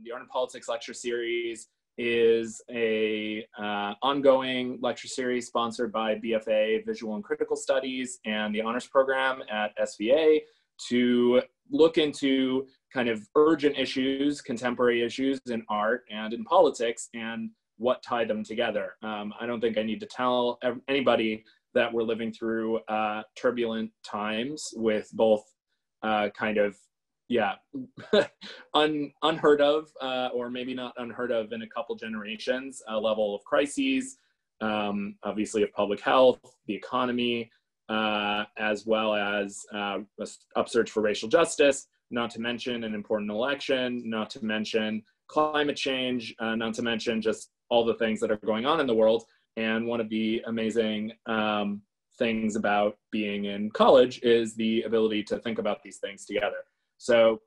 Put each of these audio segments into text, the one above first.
the Art and Politics lecture series is a ongoing lecture series sponsored by BFA Visual and Critical Studies and the honors program at SVA to look into kind of urgent issues, contemporary issues in art and in politics, and what tied them together. I don't think I need to tell anybody that we're living through turbulent times with both unheard of, or maybe not unheard of in a couple generations, a level of crises, obviously of public health, the economy, as well as upsurge for racial justice, not to mention an important election, not to mention climate change, not to mention just all the things that are going on in the world. And one of the amazing things about being in college is the ability to think about these things together. So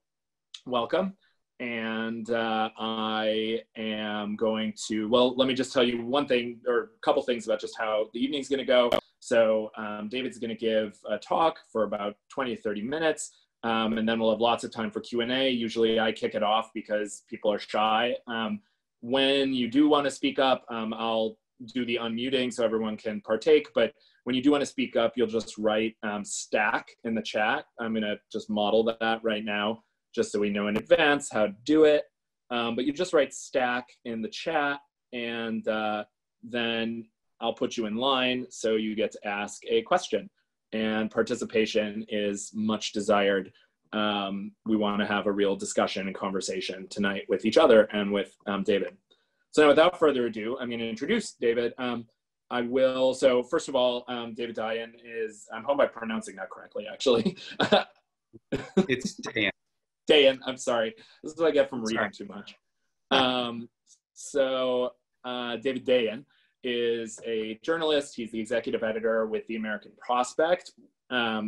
welcome. And I am going to, well, let me just tell you one thing or a couple things about just how the evening's going to go. So David's going to give a talk for about 20 to 30 minutes. And then we'll have lots of time for Q&A. Usually I kick it off because people are shy. When you do want to speak up, I'll do the unmuting so everyone can partake. But when you do want to speak up, you'll just write stack in the chat. I'm going to just model that right now, just so we know in advance how to do it. But you just write stack in the chat, and then I'll put you in line so you get to ask a question. And participation is much desired. We want to have a real discussion and conversation tonight with each other and with David. So now, without further ado, I'm going to introduce David. So first of all, David Dayen is, I hope I'm pronouncing that correctly, actually. It's Dayen. Dayen, I'm sorry. This is what I get from reading too much. David Dayen is a journalist. He's the executive editor with The American Prospect.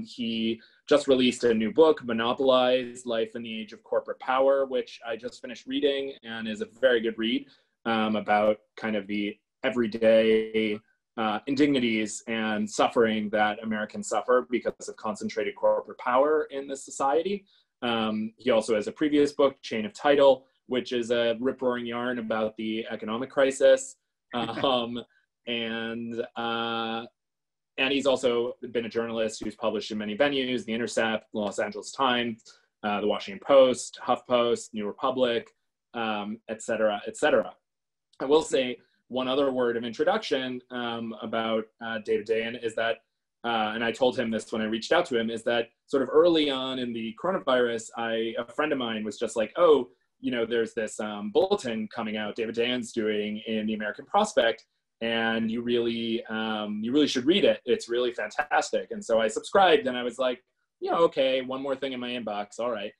He just released a new book, Monopolized, Life in the Age of Corporate Power, which I just finished reading and is a very good read about kind of the everyday indignities and suffering that Americans suffer because of concentrated corporate power in this society. He also has a previous book, Chain of Title, which is a rip-roaring yarn about the economic crisis. And he's also been a journalist who's published in many venues, the Intercept, Los Angeles Times, the Washington Post, HuffPost, New Republic, et cetera, et cetera. I will say one other word of introduction about David Dayen is that, and I told him this when I reached out to him, is that sort of early on in the coronavirus, a friend of mine was just like, oh, you know, there's this bulletin coming out David Dayen's doing in The American Prospect, and you really should read it. It's really fantastic. And so I subscribed, and I was like, yeah, okay, one more thing in my inbox, all right.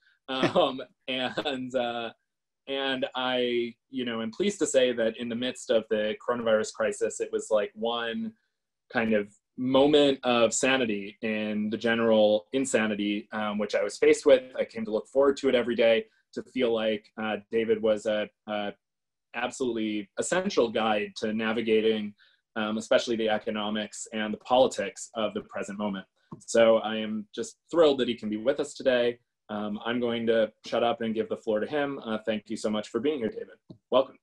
And I, am pleased to say that in the midst of the coronavirus crisis, it was like one kind of moment of sanity in the general insanity, which I was faced with. I came to look forward to it every day, to feel like David was a absolutely essential guide to navigating, especially the economics and the politics of the present moment. So I am just thrilled that he can be with us today. I'm going to shut up and give the floor to him. Thank you so much for being here, David. Welcome.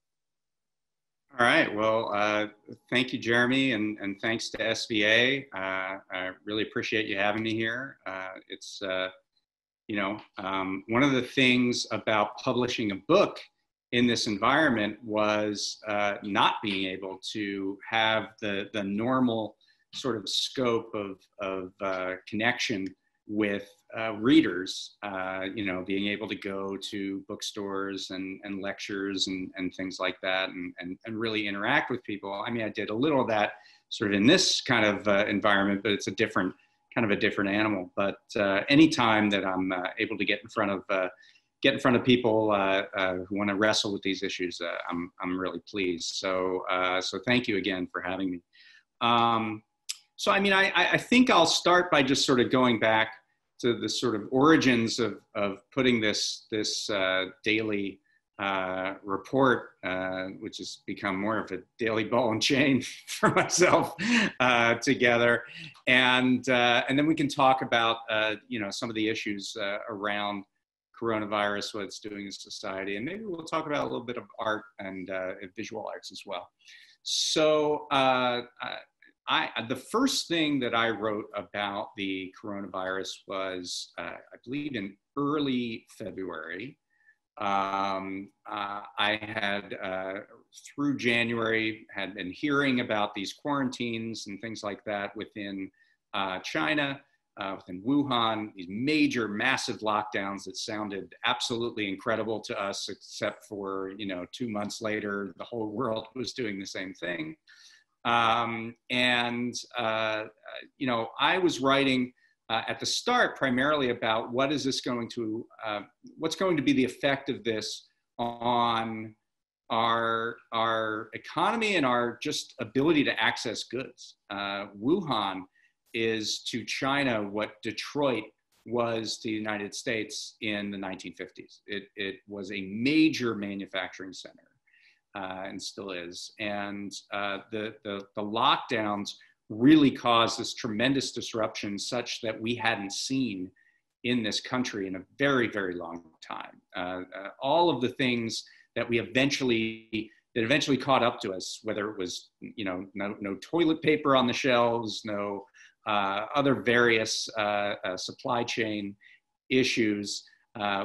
All right. Well, thank you, Jeremy, and thanks to SVA. I really appreciate you having me here. It's one of the things about publishing a book in this environment was not being able to have the normal sort of scope of connection with readers, being able to go to bookstores and lectures and things like that and really interact with people. I mean, I did a little of that sort of in this kind of environment, but it's a different animal. But anytime that I'm able to get in front of people who want to wrestle with these issues, I'm really pleased. So thank you again for having me. So, I mean, I think I'll start by just sort of going back to the sort of origins of putting this daily report, which has become more of a daily ball and chain for myself, together. And then we can talk about, some of the issues around coronavirus, what it's doing in society. And maybe we'll talk about a little bit of art and visual arts as well. So the first thing that I wrote about the coronavirus was, I believe, in early February. I had, through January, had been hearing about these quarantines and things like that within China, within Wuhan, these major, massive lockdowns that sounded absolutely incredible to us, except for, 2 months later, the whole world was doing the same thing. I was writing at the start primarily about what's going to be the effect of this on our economy and our just ability to access goods. Wuhan is to China what Detroit was to the United States in the 1950s. It was a major manufacturing center. And still is. And the lockdowns really caused this tremendous disruption such that we hadn't seen in this country in a very, very long time. All of the things that eventually caught up to us, whether it was, no toilet paper on the shelves, no other various supply chain issues,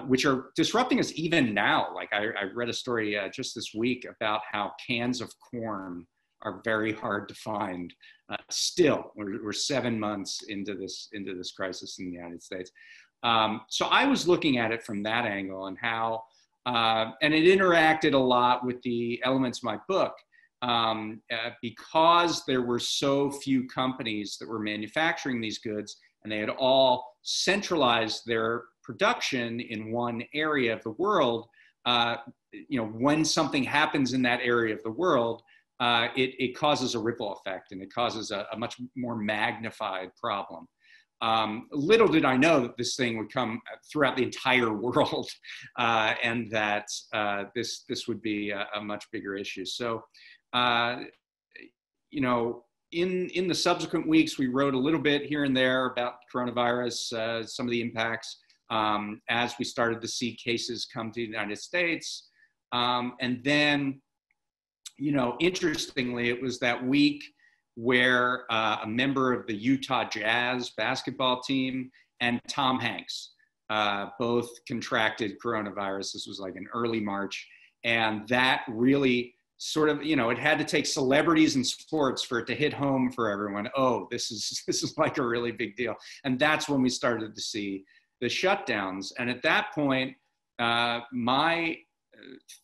which are disrupting us even now. Like I read a story just this week about how cans of corn are very hard to find. Still, we're 7 months into this crisis in the United States. So I was looking at it from that angle and how, and it interacted a lot with the elements of my book, because there were so few companies that were manufacturing these goods, and they had all centralized their production in one area of the world. When something happens in that area of the world, it causes a ripple effect, and it causes a much more magnified problem. Little did I know that this thing would come throughout the entire world, and that this would be a much bigger issue. So, in the subsequent weeks, we wrote a little bit here and there about coronavirus, some of the impacts, as we started to see cases come to the United States. And then, interestingly, it was that week where a member of the Utah Jazz basketball team and Tom Hanks both contracted coronavirus. This was like in early March. And that really sort of, it had to take celebrities in sports for it to hit home for everyone. Oh, this is like a really big deal. And that's when we started to see the shutdowns. And at that point, my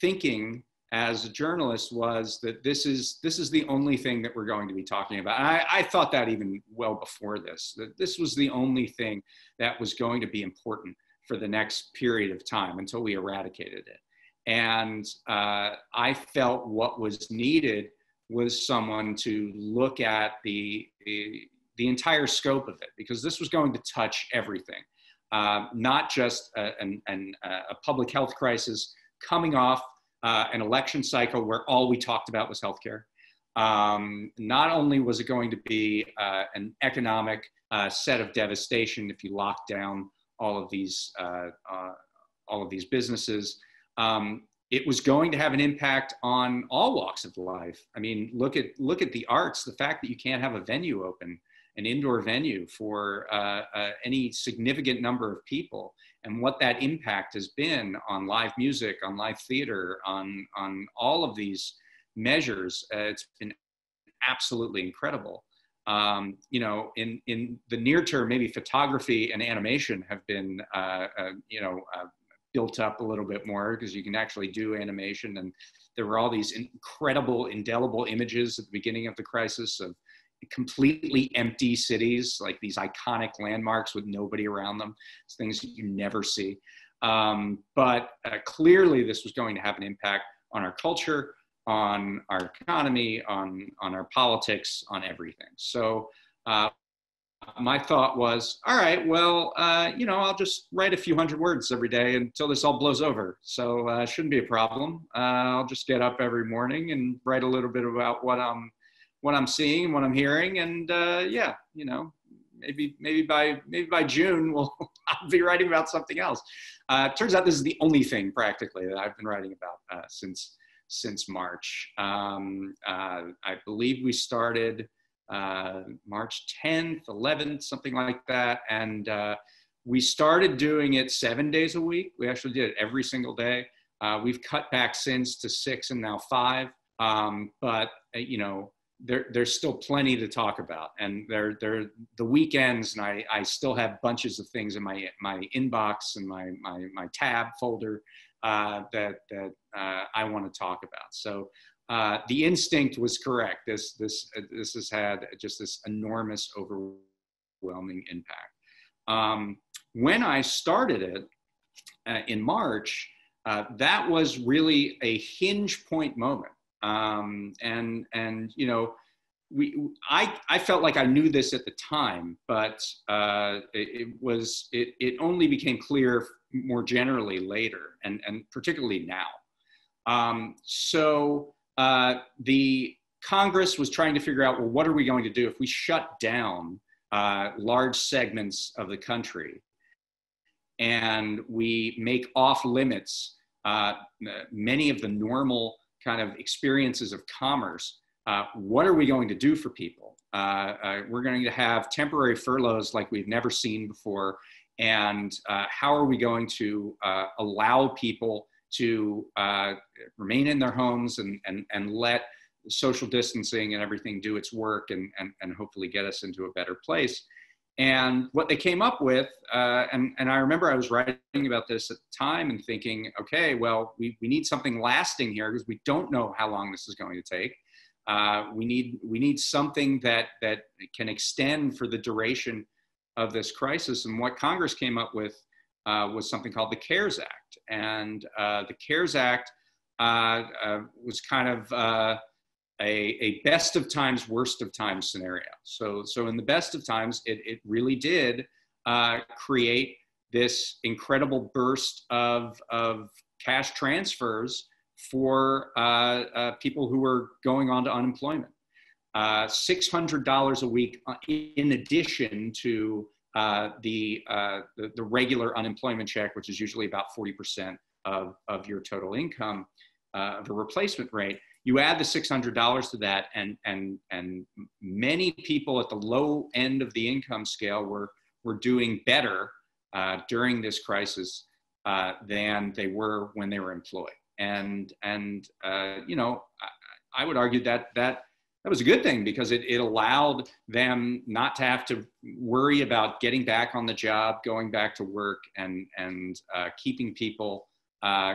thinking as a journalist was that this is the only thing that we're going to be talking about. And I thought that even well before this, that this was the only thing that was going to be important for the next period of time until we eradicated it. And I felt what was needed was someone to look at the entire scope of it, because this was going to touch everything. Not just a public health crisis coming off an election cycle where all we talked about was healthcare. Not only was it going to be an economic set of devastation if you lock down all of these businesses, it was going to have an impact on all walks of life. I mean, look at the arts. The fact that you can't have a venue open, an indoor venue for any significant number of people, and what that impact has been on live music, on live theater, on all of these measures, it's been absolutely incredible. In the near term, maybe photography and animation have been, built up a little bit more because you can actually do animation. And there were all these incredible, indelible images at the beginning of the crisis of completely empty cities, like these iconic landmarks with nobody around them. It's things that you never see. But clearly this was going to have an impact on our culture, on our economy, on our politics, on everything. So my thought was, all right, well, I'll just write a few hundred words every day until this all blows over. So it shouldn't be a problem. I'll just get up every morning and write a little bit about what I'm seeing, what I'm hearing, and maybe by June I'll be writing about something else. Turns out this is the only thing practically that I've been writing about since March. I believe we started March 10th, 11th, something like that, and we started doing it 7 days a week. We actually did it every single day. We've cut back since to 6 and now 5, but there's still plenty to talk about, and the weekends, and I still have bunches of things in my inbox and my tab folder that I want to talk about. So the instinct was correct. This has had just this enormous, overwhelming impact. When I started it in March, that was really a hinge point moment. I felt like I knew this at the time, but it only became clear more generally later, and particularly now. So the Congress was trying to figure out, well, what are we going to do if we shut down large segments of the country and we make off limits many of the normal kind of experiences of commerce? What are we going to do for people? We're going to have temporary furloughs like we've never seen before. And how are we going to allow people to remain in their homes and let social distancing and everything do its work and hopefully get us into a better place? And what they came up with, and I remember I was writing about this at the time and thinking, okay, well, we need something lasting here because we don't know how long this is going to take. We need something that can extend for the duration of this crisis. And what Congress came up with was something called the CARES Act. And the CARES Act was kind of a best of times, worst of times scenario. So in the best of times, it really did create this incredible burst of cash transfers for people who were going on to unemployment. $600 a week in addition to the regular unemployment check, which is usually about 40% of your total income, the replacement rate. You add the $600 to that, and many people at the low end of the income scale were doing better during this crisis than they were when they were employed. And I would argue that was a good thing because it allowed them not to have to worry about getting back on the job, going back to work, and keeping people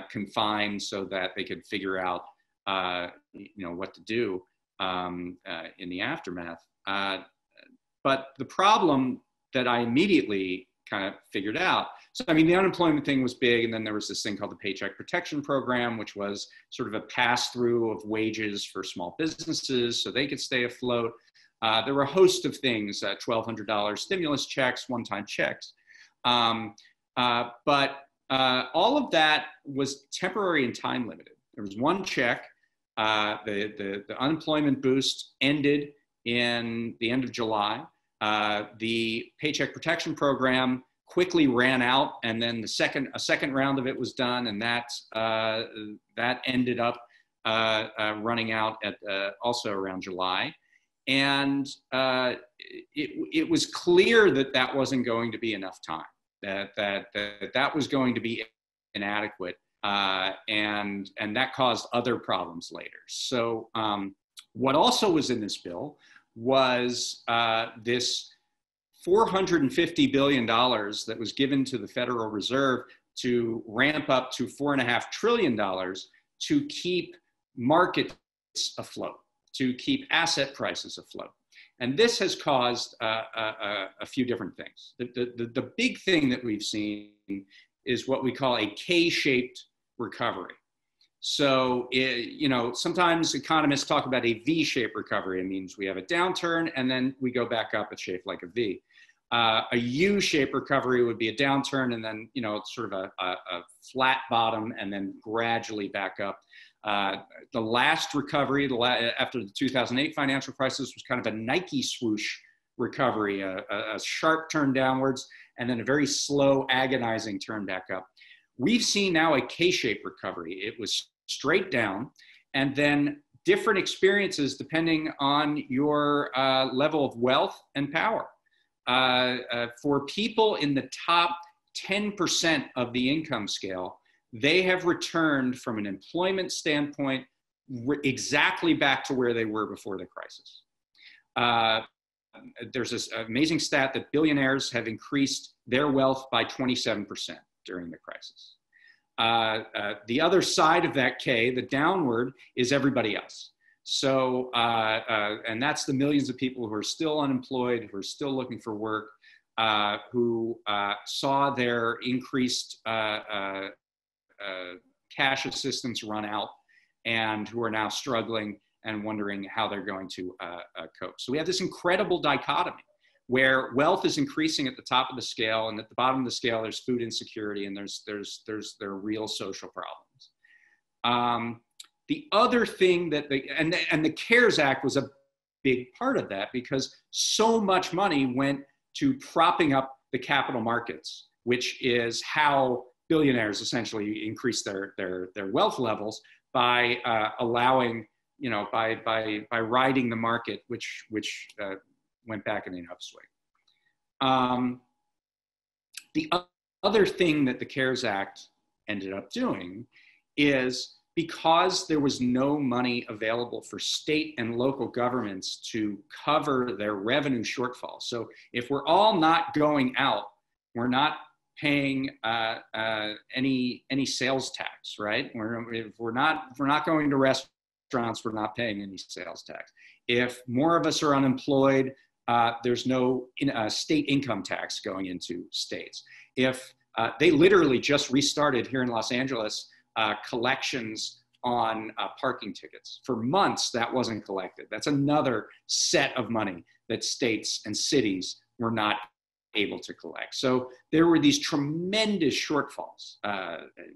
confined so that they could figure out what to do in the aftermath. But the problem that I immediately kind of figured out, so I mean, the unemployment thing was big, and then there was this thing called the Paycheck Protection Program, which was sort of a pass-through of wages for small businesses so they could stay afloat. There were a host of things, $1,200 stimulus checks, one-time checks. But all of that was temporary and time limited. There was one check. The unemployment boost ended in the end of July. The Paycheck Protection Program quickly ran out, and then a second round of it was done, and that ended up running out at also around July. And it was clear that wasn't going to be enough time, that was going to be inadequate. And that caused other problems later. So what also was in this bill was this $450 billion that was given to the Federal Reserve to ramp up to $4.5 trillion to keep markets afloat, to keep asset prices afloat. And this has caused a few different things. The big thing that we've seen is what we call a K-shaped recovery. So, sometimes economists talk about a V-shaped recovery. It means we have a downturn and then we go back up. It's shaped like a V. A U-shaped recovery would be a downturn and then, sort of a flat bottom and then gradually back up. The last recovery after the 2008 financial crisis was kind of a Nike swoosh recovery, a sharp turn downwards, and then a very slow, agonizing turn back up. We've seen now a K-shaped recovery. It was straight down, and then different experiences depending on your level of wealth and power. For people in the top 10% of the income scale, they have returned from an employment standpoint exactly back to where they were before the crisis. There's this amazing stat that billionaires have increased their wealth by 27% during the crisis. The other side of that K, the downward, is everybody else. So, and that's the millions of people who are still unemployed, who are still looking for work, who saw their increased cash assistance run out, and who are now struggling and wondering how they're going to cope. So we have this incredible dichotomy where wealth is increasing at the top of the scale, and at the bottom of the scale, there's food insecurity, and there are real social problems. The other thing that the CARES Act was a big part of that, because so much money went to propping up the capital markets, which is how billionaires essentially increase their wealth levels by allowing, by riding the market, which went back in an upswing. The other thing that the CARES Act ended up doing is, because there was no money available for state and local governments to cover their revenue shortfall. So if we're all not going out, we're not paying any sales tax, right? If we're not going to restaurants, we're not paying any sales tax. If more of us are unemployed, there's no state income tax going into states. If they literally just restarted here in Los Angeles collections on parking tickets. For months, that wasn't collected. That's another set of money that states and cities were not able to collect. So there were these tremendous shortfalls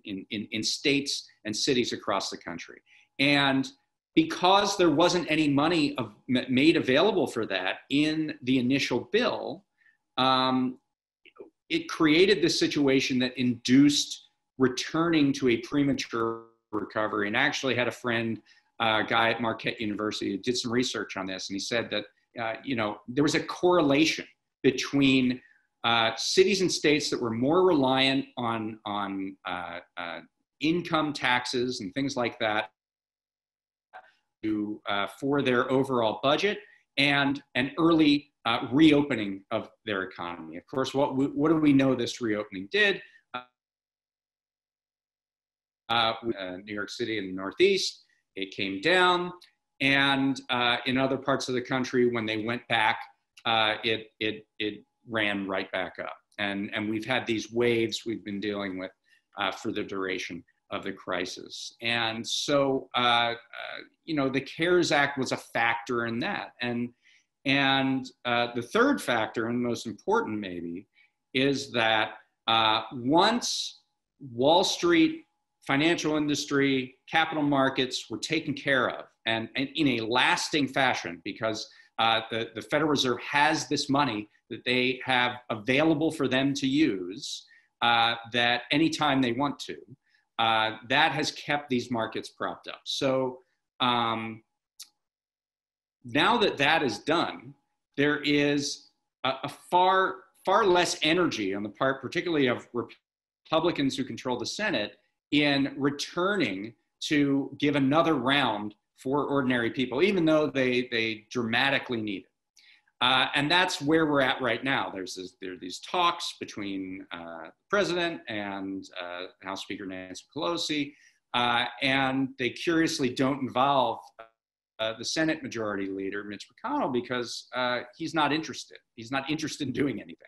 in states and cities across the country. And because there wasn't any money made available for that in the initial bill, it created this situation that induced returning to a premature recovery. And I actually had a friend, a guy at Marquette University, who did some research on this, and he said that there was a correlation between cities and states that were more reliant on income taxes and things like that for their overall budget, and an early reopening of their economy. Of course, what do we know this reopening did? New York City in the Northeast, it came down, and in other parts of the country, when they went back, it ran right back up. And we've had these waves we've been dealing with for the duration of the crisis. And so, the CARES Act was a factor in that. And the third factor, and most important maybe, is that once Wall Street, financial industry, capital markets were taken care of, and in a lasting fashion, because the Federal Reserve has this money that they have available for them to use that anytime they want to, that has kept these markets propped up. So now that that is done, there is a far less energy on the part, particularly of Republicans who control the Senate, in returning to give another round for ordinary people, even though they dramatically need it. And that's where we're at right now. There are these talks between the president and House Speaker Nancy Pelosi, and they curiously don't involve the Senate Majority Leader, Mitch McConnell, because he's not interested. He's not interested in doing anything.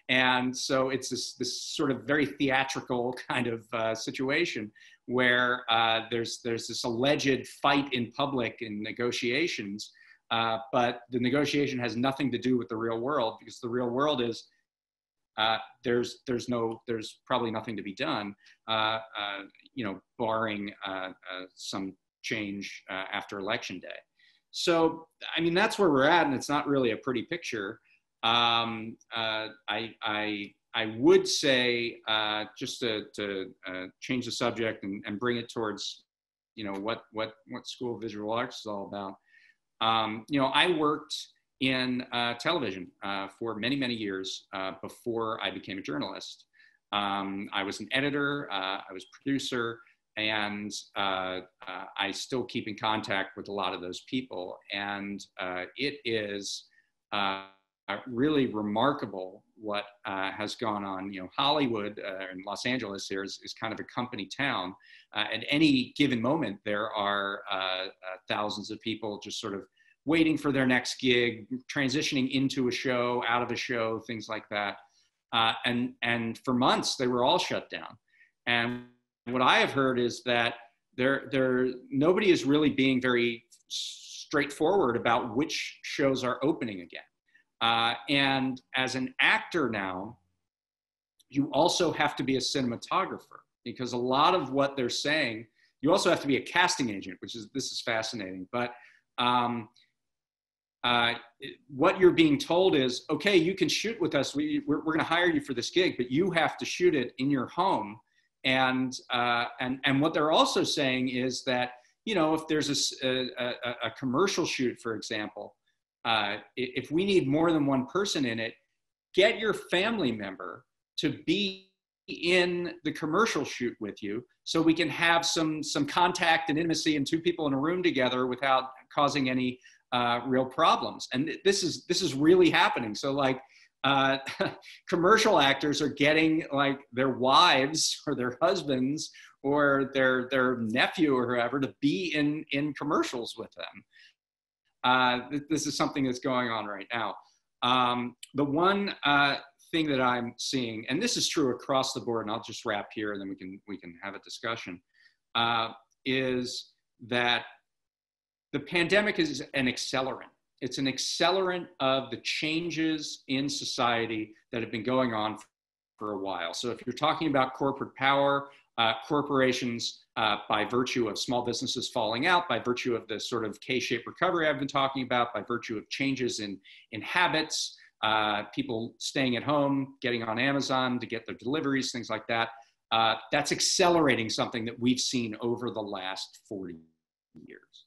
And so it's this sort of very theatrical kind of situation where there's this alleged fight in public in negotiations, but the negotiation has nothing to do with the real world, because the real world is there's probably nothing to be done, barring some change after Election Day. So, I mean, that's where we're at, and it's not really a pretty picture. I would say, just to change the subject and bring it towards, what School of Visual Arts is all about. I worked in television for many, many years before I became a journalist. I was an editor, I was producer, and I still keep in contact with a lot of those people. And it is really remarkable what has gone on. Hollywood in Los Angeles here is kind of a company town. At any given moment, there are thousands of people just sort of waiting for their next gig, transitioning into a show, out of a show, things like that. And for months, they were all shut down. And what I have heard is that nobody is really being very straightforward about which shows are opening again. And as an actor now, you also have to be a cinematographer, because a lot of what they're saying, you also have to be a casting agent, this is fascinating. But what you're being told is, okay, you can shoot with us. We're going to hire you for this gig, but you have to shoot it in your home. And what they're also saying is that, if there's a commercial shoot, for example, if we need more than one person in it, get your family member to be in the commercial shoot with you, so we can have some contact and intimacy and two people in a room together without causing any real problems. And this is really happening. So commercial actors are getting their wives or their husbands or their nephew or whoever to be in commercials with them. This is something that's going on right now. The one thing that I'm seeing, and this is true across the board, and I'll just wrap here and then we can have a discussion, is that the pandemic is an accelerant. It's an accelerant of the changes in society that have been going on for a while. So if you're talking about corporate power, corporations, by virtue of small businesses falling out, by virtue of the sort of K-shaped recovery I've been talking about, by virtue of changes in habits, people staying at home, getting on Amazon to get their deliveries, things like that, that's accelerating something that we've seen over the last 40 years.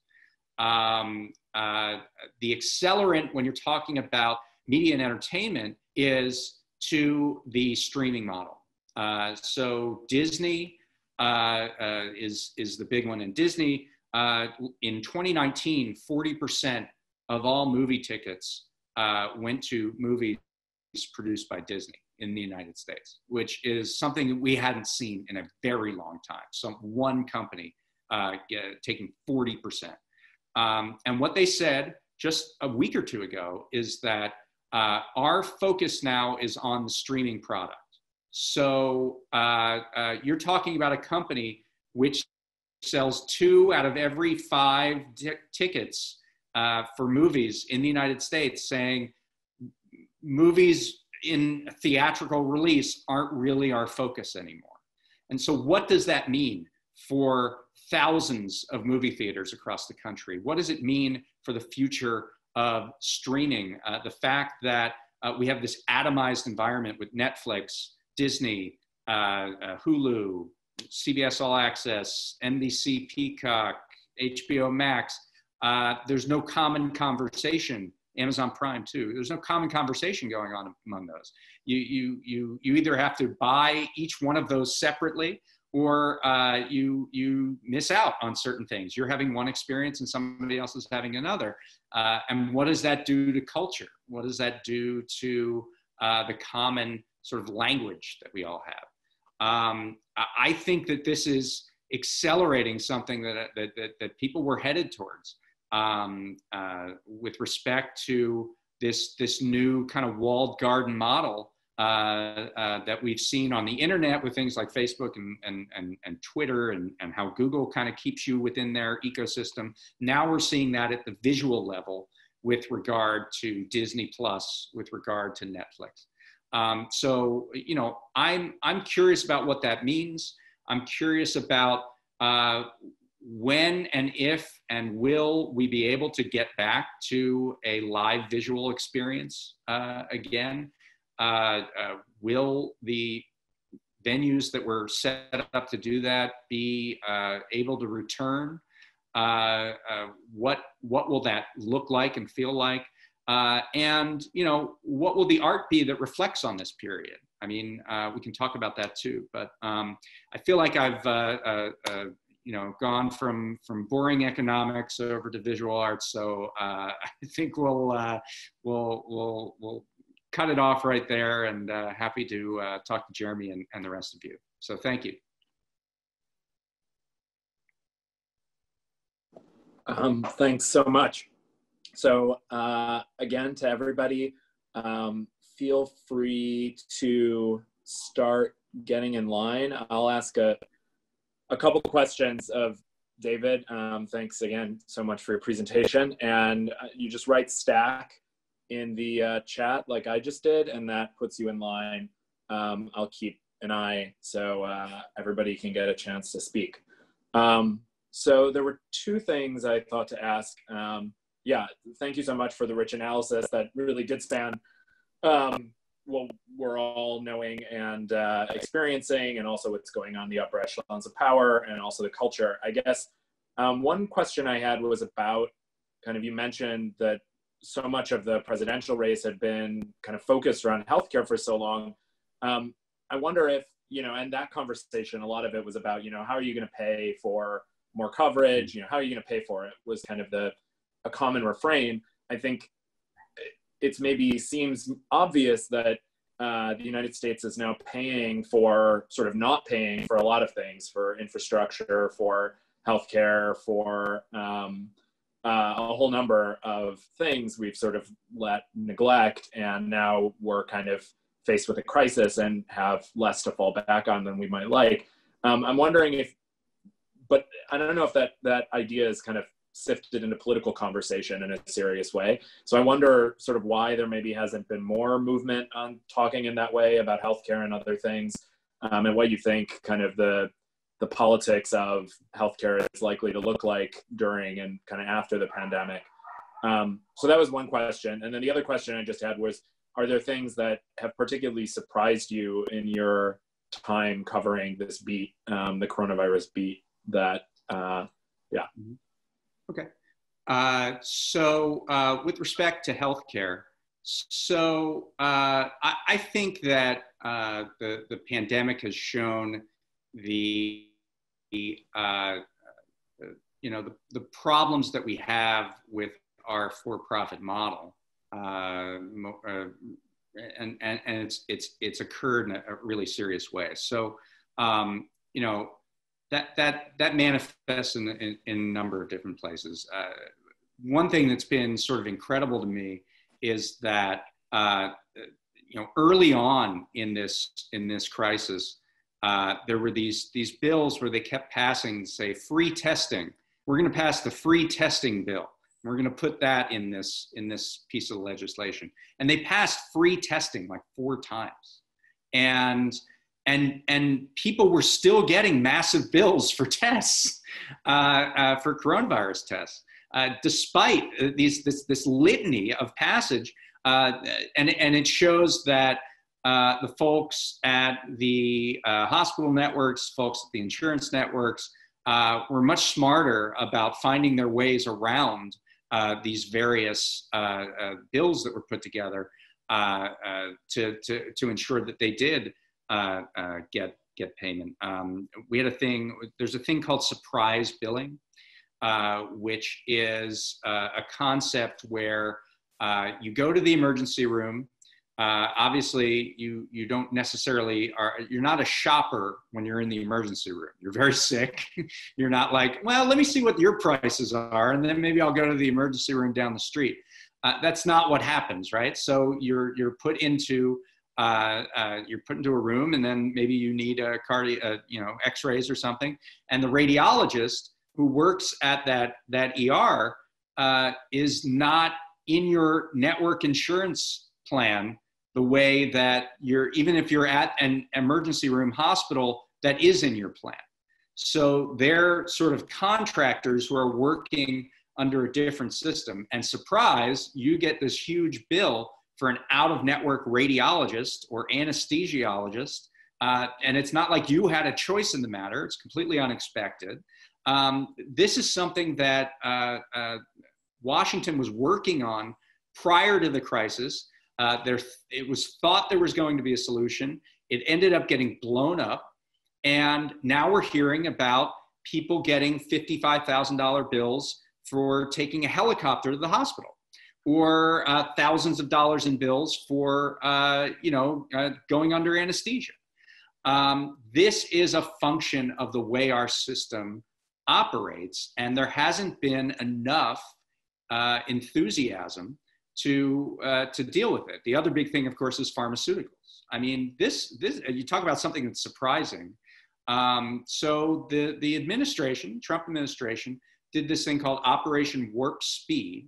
The accelerant when you're talking about media and entertainment is to the streaming model. So Disney is the big one. And Disney, in 2019, 40% of all movie tickets went to movies produced by Disney in the United States, which is something that we hadn't seen in a very long time. So one company taking 40%. And what they said just a week or two ago is that our focus now is on the streaming product. So you're talking about a company which sells 2 out of every 5 tickets for movies in the United States, saying movies in theatrical release aren't really our focus anymore. And so what does that mean for thousands of movie theaters across the country? What does it mean for the future of streaming? The fact that we have this atomized environment with Netflix, Disney, Hulu, CBS All Access, NBC Peacock, HBO Max. There's no common conversation. Amazon Prime too. There's no common conversation going on among those. You either have to buy each one of those separately, or you miss out on certain things. You're having one experience and somebody else is having another. And what does that do to culture? What does that do to the common sort of language that we all have? I think that this is accelerating something that people were headed towards with respect to this new kind of walled garden model that we've seen on the internet with things like Facebook and Twitter and how Google kind of keeps you within their ecosystem. Now we're seeing that at the visual level with regard to Disney Plus, with regard to Netflix. So, I'm curious about what that means. I'm curious about when and if and will we be able to get back to a live visual experience again? Will the venues that were set up to do that be able to return? What will that look like and feel like? And what will the art be that reflects on this period? I mean, we can talk about that too. But I feel like I've gone from boring economics over to visual arts. So I think we'll cut it off right there, and happy to talk to Jeremy and the rest of you. So thank you. Thanks so much. So again, to everybody, feel free to start getting in line. I'll ask a couple questions of David. Thanks again so much for your presentation. And you just write stack in the chat like I just did, and that puts you in line. I'll keep an eye so everybody can get a chance to speak. So there were two things I thought to ask. Yeah, thank you so much for the rich analysis that really did span what we're all knowing and experiencing, and also what's going on in the upper echelons of power, and also the culture. I guess one question I had was about you mentioned that so much of the presidential race had been kind of focused around healthcare for so long. I wonder if, and that conversation, a lot of it was about, how are you going to pay for more coverage? How are you going to pay for it was kind of a common refrain. I think it's maybe seems obvious that the United States is now paying for not paying for a lot of things, for infrastructure, for healthcare, for a whole number of things we've let neglect, and now we're kind of faced with a crisis and have less to fall back on than we might like. I'm wondering but I don't know if that idea is kind of sifted into political conversation in a serious way. So I wonder why there maybe hasn't been more movement on talking in that way about healthcare and other things, and what you think kind of the politics of healthcare is likely to look like during and kind of after the pandemic. So that was one question. And then the other question I just had was, are there things that have particularly surprised you in your time covering this beat, the coronavirus beat, that, yeah. Okay. So with respect to healthcare, I think that the pandemic has shown the problems that we have with our for-profit model, and it's occurred in a really serious way. So that manifests in a number of different places. One thing that's been incredible to me is that early on in this crisis, there were these bills where they kept passing, say, free testing. We're going to pass the free testing bill. We're going to put that in this piece of legislation. And they passed free testing like 4 times. And people were still getting massive bills for tests, for coronavirus tests, despite this litany of passage. And it shows that the folks at the hospital networks, folks at the insurance networks, were much smarter about finding their ways around these various bills that were put together to ensure that they did get payment. We had there's a thing called surprise billing, which is a concept where you go to the emergency room. Obviously, you don't necessarily you're not a shopper when you're in the emergency room. You're very sick. You're not like, well, let me see what your prices are, and then maybe I'll go to the emergency room down the street. That's not what happens, right? So you're put into a room, and then maybe you need X-rays or something, and the radiologist who works at that ER is not in your network insurance plan the way that even if you're at an emergency room hospital that is in your plan. So they're sort of contractors who are working under a different system. And surprise, you get this huge bill for an out-of-network radiologist or anesthesiologist. And it's not like you had a choice in the matter. It's completely unexpected. This is something that Washington was working on prior to the crisis. It was thought there was going to be a solution. It ended up getting blown up. And now we're hearing about people getting $55,000 bills for taking a helicopter to the hospital, or thousands of dollars in bills for going under anesthesia. This is a function of the way our system operates, and there hasn't been enough enthusiasm to deal with it. The other big thing, of course, is pharmaceuticals. I mean, this you talk about something that's surprising. So the administration, Trump administration, did this thing called Operation Warp Speed,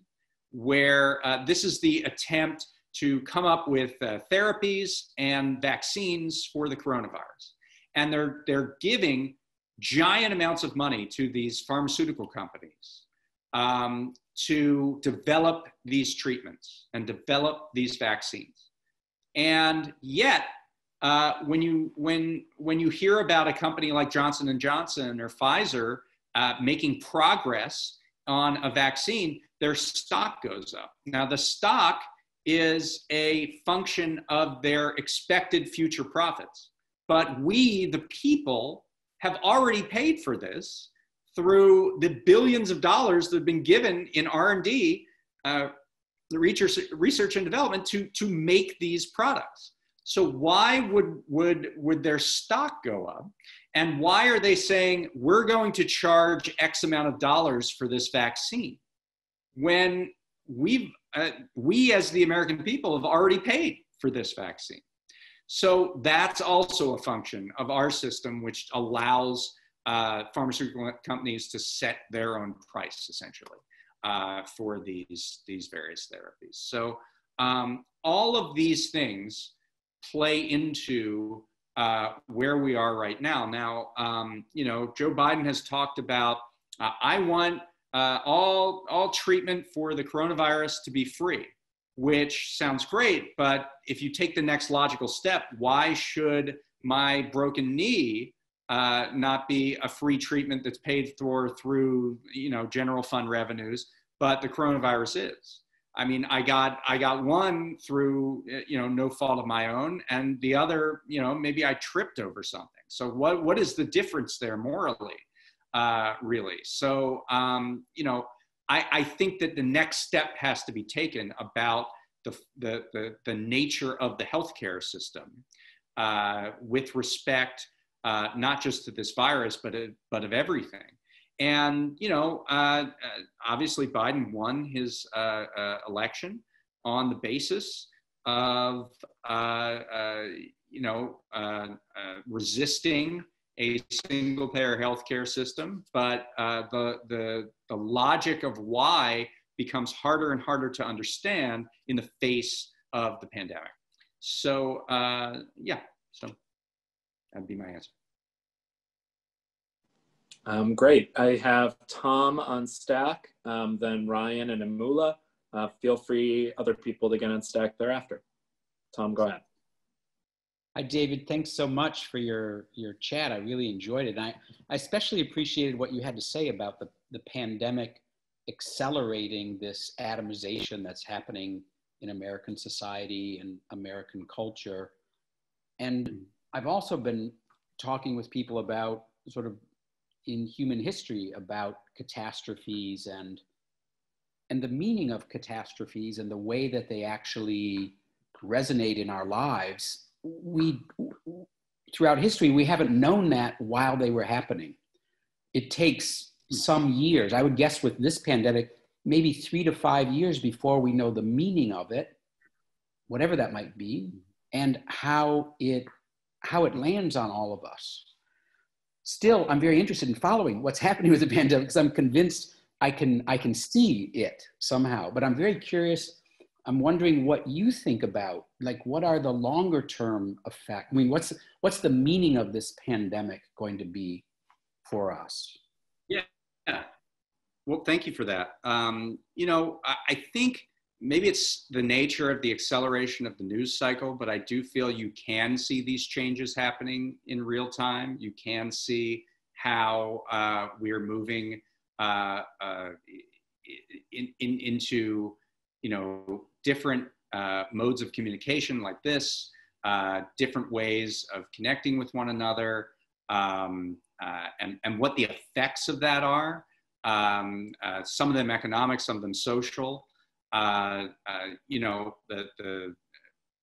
where this is the attempt to come up with therapies and vaccines for the coronavirus. And they're giving giant amounts of money to these pharmaceutical companies to develop these treatments and develop these vaccines. And yet, when you hear about a company like Johnson & Johnson or Pfizer making progress on a vaccine, their stock goes up. Now, the stock is a function of their expected future profits. But we, the people, have already paid for this through the billions of dollars that have been given in R&D, the research and development, to make these products. So why would their stock go up? And why are they saying, we're going to charge X amount of dollars for this vaccine, when we as the American people have already paid for this vaccine? So that's also a function of our system, which allows pharmaceutical companies to set their own price, essentially, for these various therapies. So all of these things play into where we are right now. Now, Joe Biden has talked about, I want all treatment for the coronavirus to be free, which sounds great. But if you take the next logical step, why should my broken knee not be a free treatment that's paid for through general fund revenues, but the coronavirus is? I mean, I got one through no fault of my own, and the other, maybe I tripped over something. So what is the difference there morally, really? So I think that the next step has to be taken about the nature of the healthcare system with respect not just to this virus, but of everything. And obviously Biden won his election on the basis of resisting a single-payer healthcare system, but the logic of why becomes harder and harder to understand in the face of the pandemic. So so that'd be my answer. Great. I have Tom on stack, then Ryan and Amula. Feel free, other people, to get on stack thereafter. Tom, go ahead. Hi, David. Thanks so much for your chat. I really enjoyed it. And I especially appreciated what you had to say about the pandemic accelerating this atomization that's happening in American society and American culture. And I've also been talking with people about sort of in human history about catastrophes and the meaning of catastrophes and the way that they actually resonate in our lives. Throughout history, we haven't known that while they were happening. It takes some years, I would guess with this pandemic, maybe 3 to 5 years before we know the meaning of it, whatever that might be, and how it lands on all of us. Still, I'm very interested in following what's happening with the pandemic because I'm convinced I can see it somehow. But I'm very curious. I'm wondering what you think about, like, what are the longer term effects? I mean, what's the meaning of this pandemic going to be for us? Yeah. Well, thank you for that. I think maybe it's the nature of the acceleration of the news cycle, but I do feel you can see these changes happening in real time. You can see how we are moving into, different modes of communication like this, different ways of connecting with one another, and what the effects of that are. Some of them economic, some of them social.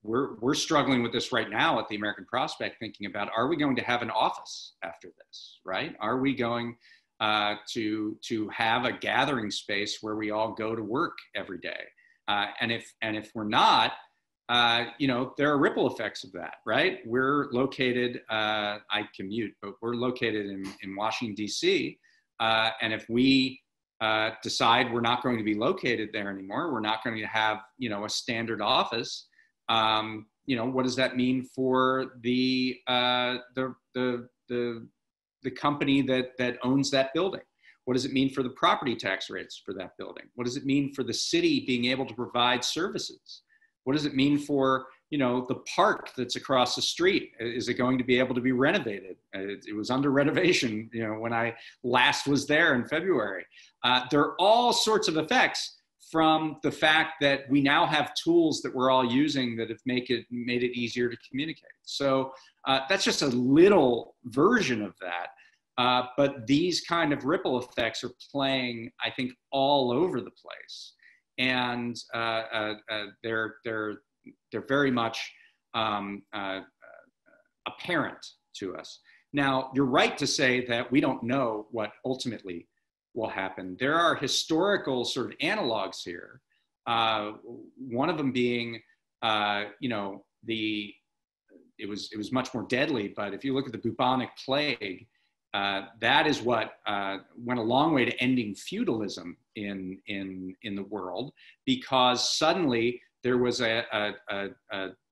We're struggling with this right now at the American Prospect, thinking about, are we going to have an office after this, right? Are we going to have a gathering space where we all go to work every day? And if we're not, there are ripple effects of that, right? We're located, I commute, but we're located in Washington, D.C., and if we decide we're not going to be located there anymore, we're not going to have, a standard office, what does that mean for the company that owns that building? What does it mean for the property tax rates for that building? What does it mean for the city being able to provide services? What does it mean for, the park that's across the street? Is it going to be able to be renovated? It was under renovation, when I last was there in February. There are all sorts of effects from the fact that we now have tools that we're all using that have made it easier to communicate. So that's just a little version of that. But these kind of ripple effects are playing, I think, all over the place. And they're very much apparent to us. Now, you're right to say that we don't know what ultimately will happen. There are historical sort of analogs here. One of them being, it was much more deadly, but if you look at the Bubonic Plague, that is what went a long way to ending feudalism in the world, because suddenly there was a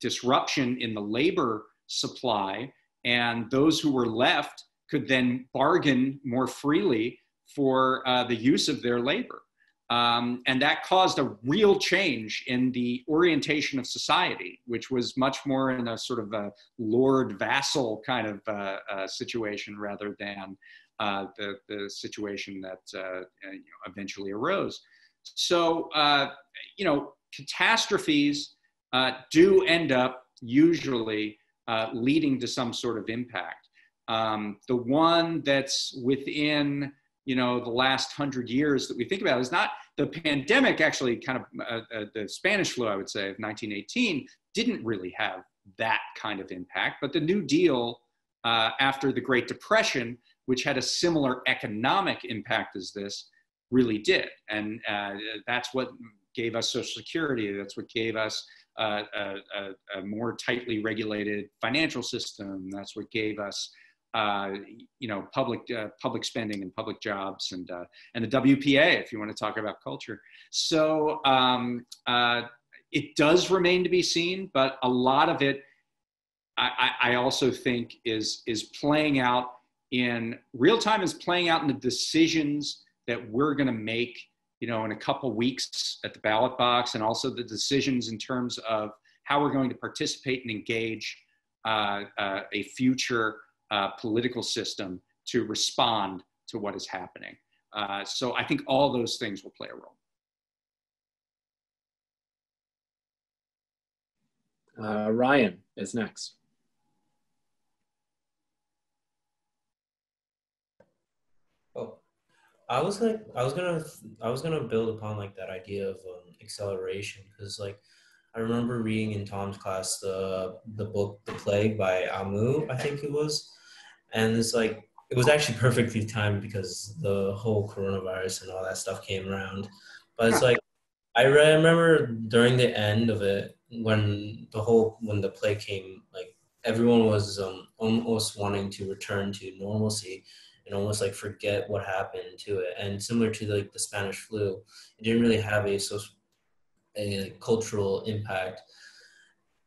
disruption in the labor supply, and those who were left could then bargain more freely for the use of their labor. And that caused a real change in the orientation of society, which was much more in a sort of a lord-vassal kind of situation rather than the situation that eventually arose. So, catastrophes do end up usually leading to some sort of impact. The one that's within the last 100 years that we think about is not the pandemic. Actually, kind of the Spanish flu, I would say, of 1918 didn't really have that kind of impact, but the New Deal after the Great Depression, which had a similar economic impact as this, really did. And that's what gave us Social Security. That's what gave us a more tightly regulated financial system. That's what gave us public spending and public jobs, and the WPA, if you want to talk about culture. So it does remain to be seen, but a lot of it, I also think, is playing out in real time, is playing out in the decisions that we're going to make, in a couple weeks at the ballot box, and also the decisions in terms of how we're going to participate and engage a future political system to respond to what is happening. So I think all those things will play a role. Ryan is next. Oh, I was gonna build upon like that idea of acceleration, because I remember reading in Tom's class the book The Plague by Amu, I think it was, and it was actually perfectly timed because the whole coronavirus and all that stuff came around. But it's I remember during the end of it, when the plague came, everyone was almost wanting to return to normalcy and almost forget what happened to it. And similar to the Spanish flu, it didn't really have a cultural impact,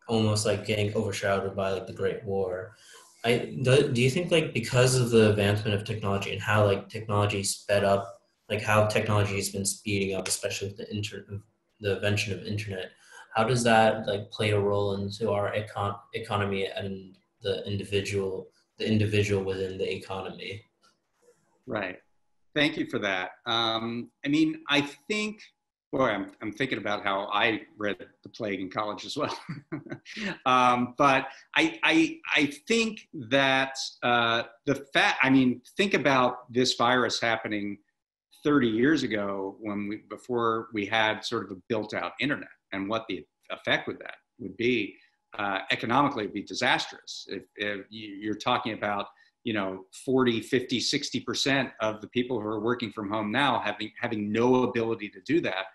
almost getting overshadowed by the Great War. Do you think like because of the advancement of technology and how like technology sped up, like how technology has been speeding up, especially with the invention of internet, how does that like play a role into our economy and the individual within the economy? Right. Thank you for that. I mean, I think, boy, I'm thinking about how I read The Plague in college as well. But I think that think about this virus happening 30 years ago before we had sort of a built out internet, and what the effect with that would be. Economically, it'd be disastrous. If you're talking about 40, 50, 60% of the people who are working from home now having no ability to do that.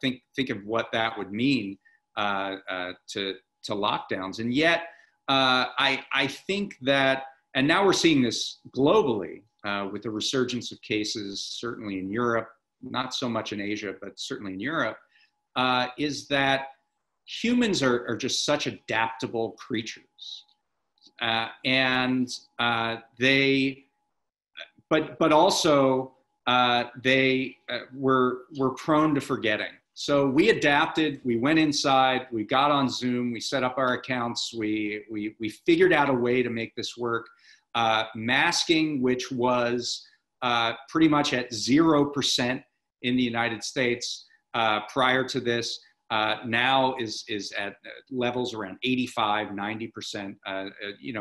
Think of what that would mean to lockdowns. And yet, I think that, and now we're seeing this globally with the resurgence of cases, certainly in Europe, not so much in Asia, but certainly in Europe, is that humans are just such adaptable creatures. But also we're prone to forgetting. So we adapted, we went inside, we got on Zoom, we set up our accounts, we figured out a way to make this work. Masking, which was pretty much at 0% in the United States prior to this, now is at levels around 85, 90%.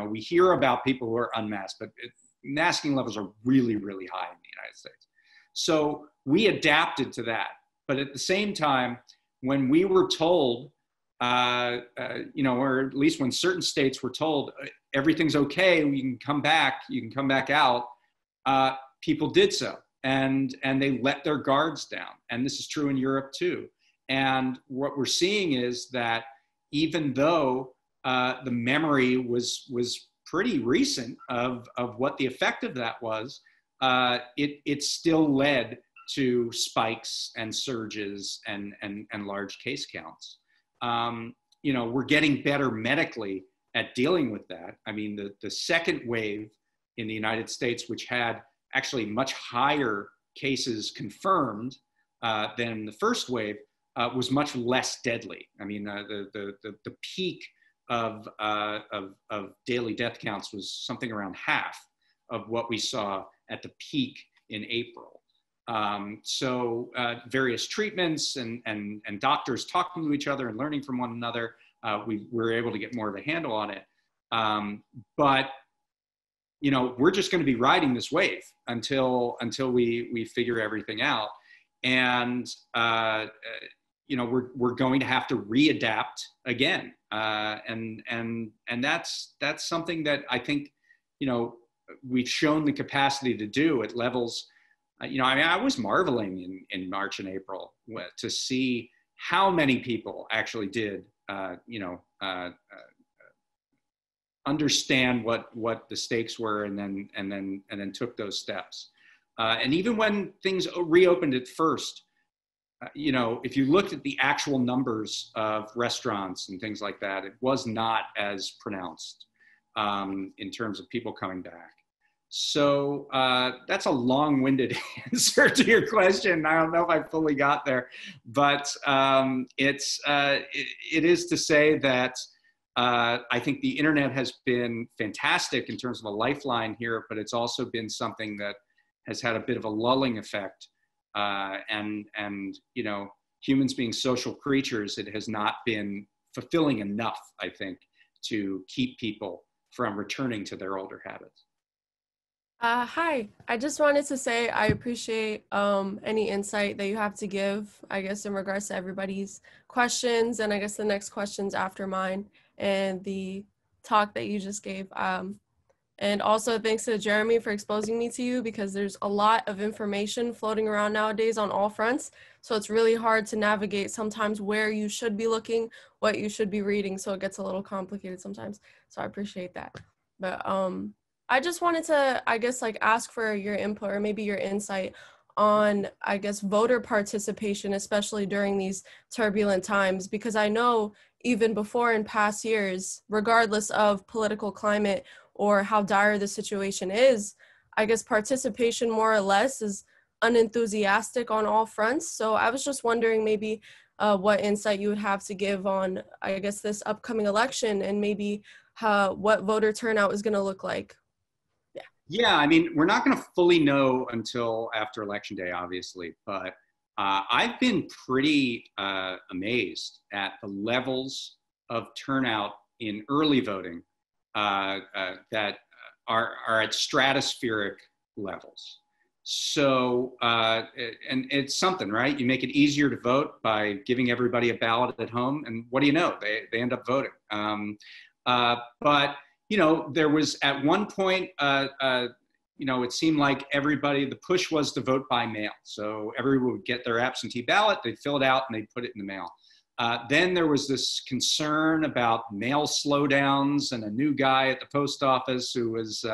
We hear about people who are unmasked, but masking levels are really, really high in the United States. So we adapted to that. But at the same time, when we were told, or at least when certain states were told, everything's okay, you can come back out, people did so. And they let their guards down. And this is true in Europe too. And what we're seeing is that even though the memory was pretty recent of what the effect of that was, it still led to spikes and surges and large case counts. We're getting better medically at dealing with that. I mean, the second wave in the United States, which had actually much higher cases confirmed than the first wave, was much less deadly. I mean, the peak of daily death counts was something around half of what we saw at the peak in April. So various treatments and doctors talking to each other and learning from one another, we were able to get more of a handle on it. But we're just going to be riding this wave until we figure everything out. And we're going to have to readapt again, and that's something that I think we've shown the capacity to do at levels. I was marveling in March and April to see how many people actually did understand what the stakes were, and then took those steps. And even when things reopened at first, if you looked at the actual numbers of restaurants and things like that, it was not as pronounced in terms of people coming back. So that's a long-winded answer to your question. I don't know if I fully got there, but it is to say that I think the internet has been fantastic in terms of a lifeline here, but it's also been something that has had a bit of a lulling effect. And humans being social creatures, it has not been fulfilling enough, I think, to keep people from returning to their older habits. Hi, I just wanted to say I appreciate any insight that you have to give, I guess, in regards to everybody's questions, and I guess the next questions after mine, and the talk that you just gave. And also thanks to Jeremy for exposing me to you, because there's a lot of information floating around nowadays on all fronts. So it's really hard to navigate sometimes where you should be looking, what you should be reading. So it gets a little complicated sometimes. So I appreciate that. But I just wanted to, I guess, ask for your input or maybe your insight on, I guess, voter participation, especially during these turbulent times, because I know even before in past years, regardless of political climate, or how dire the situation is, I guess participation more or less is unenthusiastic on all fronts. So I was just wondering maybe what insight you would have to give on, I guess, this upcoming election and maybe what voter turnout is going to look like. Yeah. Yeah, I mean, we're not going to fully know until after Election Day, obviously, but I've been pretty amazed at the levels of turnout in early voting that are at stratospheric levels. So, and it's something, right? You make it easier to vote by giving everybody a ballot at home, and what do you know? They end up voting. But you know, there was at one point, you know, it seemed like the push was to vote by mail. So everyone would get their absentee ballot, they'd fill it out, and they'd put it in the mail. Then there was this concern about mail slowdowns, and a new guy at the post office who was,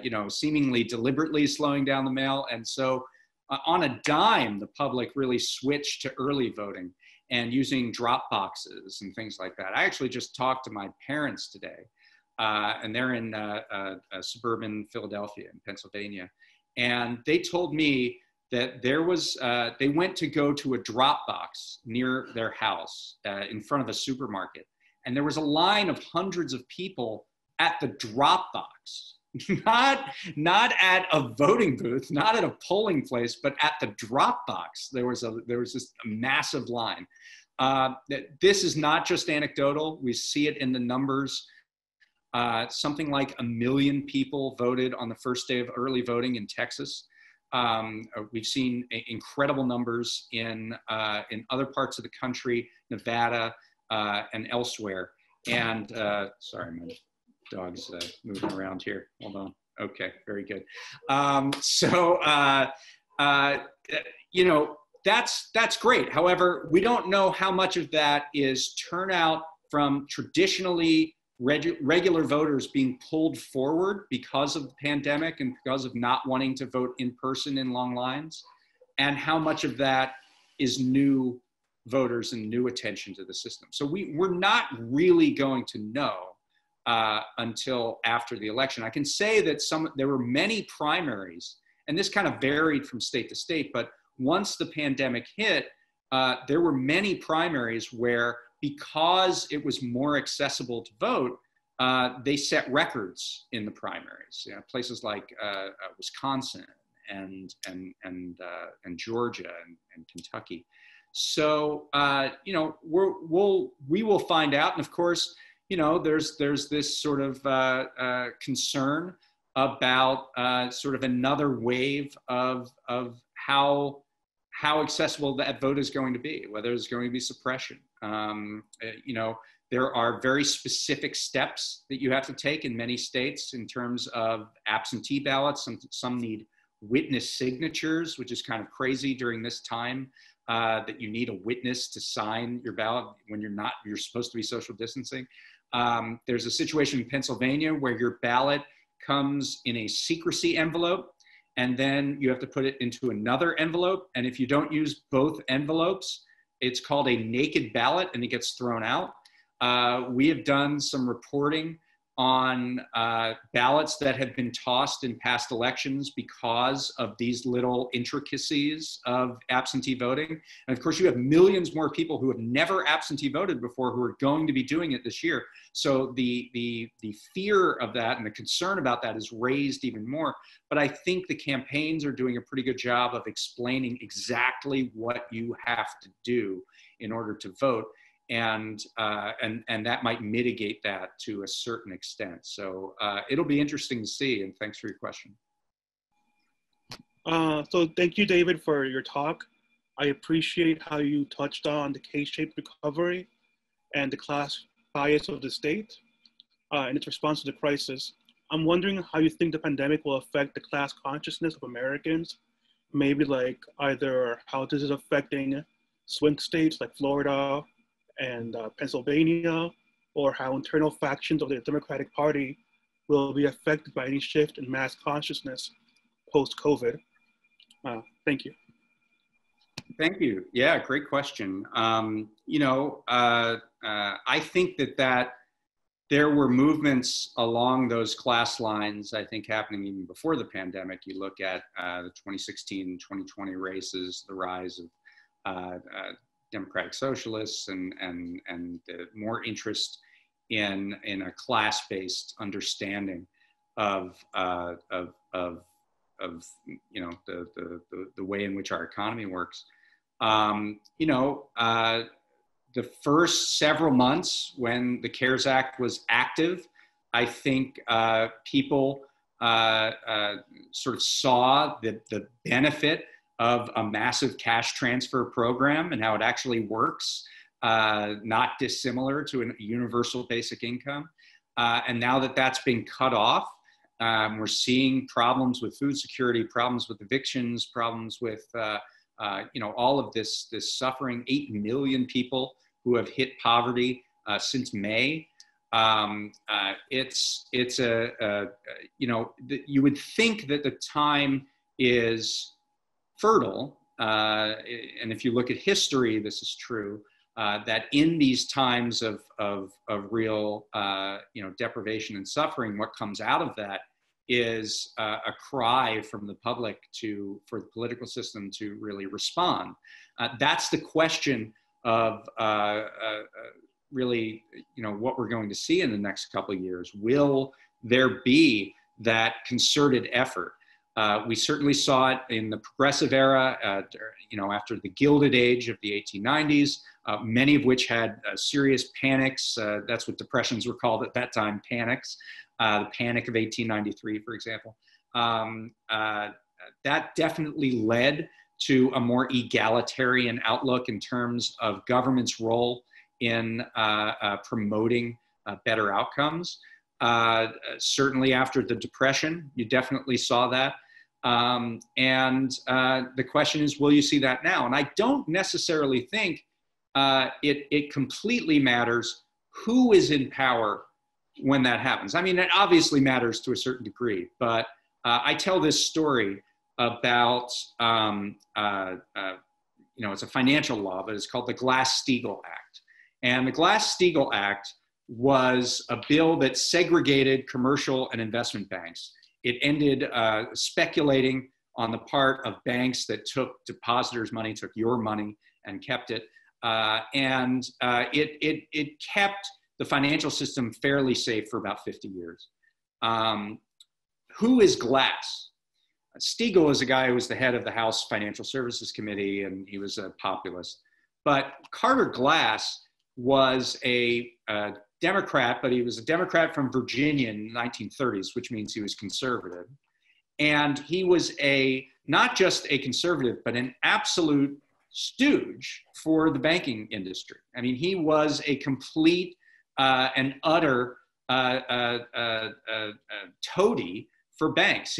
you know, seemingly deliberately slowing down the mail. And so on a dime, the public really switched to early voting and using drop boxes and things like that. I actually just talked to my parents today, and they're in suburban Philadelphia in Pennsylvania. And they told me that there was, they went to go to a drop box near their house in front of a supermarket. And there was a line of hundreds of people at the drop box, not at a voting booth, not at a polling place, but at the drop box. There was this massive line. This is not just anecdotal. We see it in the numbers. Something like 1 million people voted on the first day of early voting in Texas. We've seen incredible numbers in other parts of the country, Nevada and elsewhere. And sorry, my dog's moving around here. Hold on. Okay, very good. You know, that's great. However, we don't know how much of that is turnout from traditionally regular voters being pulled forward because of the pandemic and because of not wanting to vote in person in long lines, and how much of that is new voters and new attention to the system. So we're not really going to know until after the election. I can say that there were many primaries, and this kind of varied from state to state, but once the pandemic hit, there were many primaries where, because it was more accessible to vote, they set records in the primaries. You know, places like Wisconsin and Georgia and Kentucky. So you know, we will find out. And of course, you know, there's this sort of concern about sort of another wave of how accessible that vote is going to be, whether there's going to be suppression. You know, there are very specific steps that you have to take in many states in terms of absentee ballots. Some need witness signatures, which is kind of crazy during this time, that you need a witness to sign your ballot when you're supposed to be social distancing. There's a situation in Pennsylvania where your ballot comes in a secrecy envelope, and then you have to put it into another envelope. And if you don't use both envelopes, it's called a naked ballot and it gets thrown out. We have done some reporting on ballots that have been tossed in past elections because of these little intricacies of absentee voting. And of course, you have millions more people who have never absentee voted before who are going to be doing it this year. So the fear of that and the concern about that is raised even more. But I think the campaigns are doing a pretty good job of explaining exactly what you have to do in order to vote. And that might mitigate that to a certain extent. So it'll be interesting to see, and thanks for your question. So thank you, David, for your talk. I appreciate how you touched on the K-shaped recovery and the class bias of the state and its response to the crisis. I'm wondering how you think the pandemic will affect the class consciousness of Americans, maybe like either how this is affecting swing states like Florida and Pennsylvania, or how internal factions of the Democratic Party will be affected by any shift in mass consciousness post-COVID. Thank you. Thank you. Yeah, great question. You know, I think that there were movements along those class lines, I think, happening even before the pandemic. You look at the 2016 and 2020 races, the rise of democratic socialists and more interest in a class-based understanding of you know, the way in which our economy works. You know, the first several months when the CARES Act was active, I think people sort of saw the benefit of a massive cash transfer program and how it actually works, not dissimilar to a universal basic income. And now that that's been cut off, we're seeing problems with food security, problems with evictions, problems with you know, all of this suffering. 8 million people who have hit poverty since May. It's a you know, you would think that the time is fertile, and if you look at history, this is true, that in these times of real you know, deprivation and suffering, what comes out of that is a cry from the public for the political system to really respond. That's the question of really, you know, what we're going to see in the next couple of years. Will there be that concerted effort? We certainly saw it in the progressive era, you know, after the Gilded Age of the 1890s, many of which had serious panics. That's what depressions were called at that time, panics. The Panic of 1893, for example. That definitely led to a more egalitarian outlook in terms of government's role in promoting better outcomes. Certainly after the Depression, you definitely saw that. And the question is, will you see that now? And I don't necessarily think it completely matters who is in power when that happens. I mean, it obviously matters to a certain degree, but I tell this story about, you know, it's a financial law, but it's called the Glass-Steagall Act. And the Glass-Steagall Act was a bill that segregated commercial and investment banks. It ended speculating on the part of banks that took depositors' money, took your money and kept it. And it kept the financial system fairly safe for about 50 years. Who is Glass? Steagall is a guy who was the head of the House Financial Services Committee, and he was a populist. But Carter Glass was a Democrat, but he was a Democrat from Virginia in the 1930s, which means he was conservative. And he was not just a conservative, but an absolute stooge for the banking industry. I mean, he was a complete and utter toady for banks.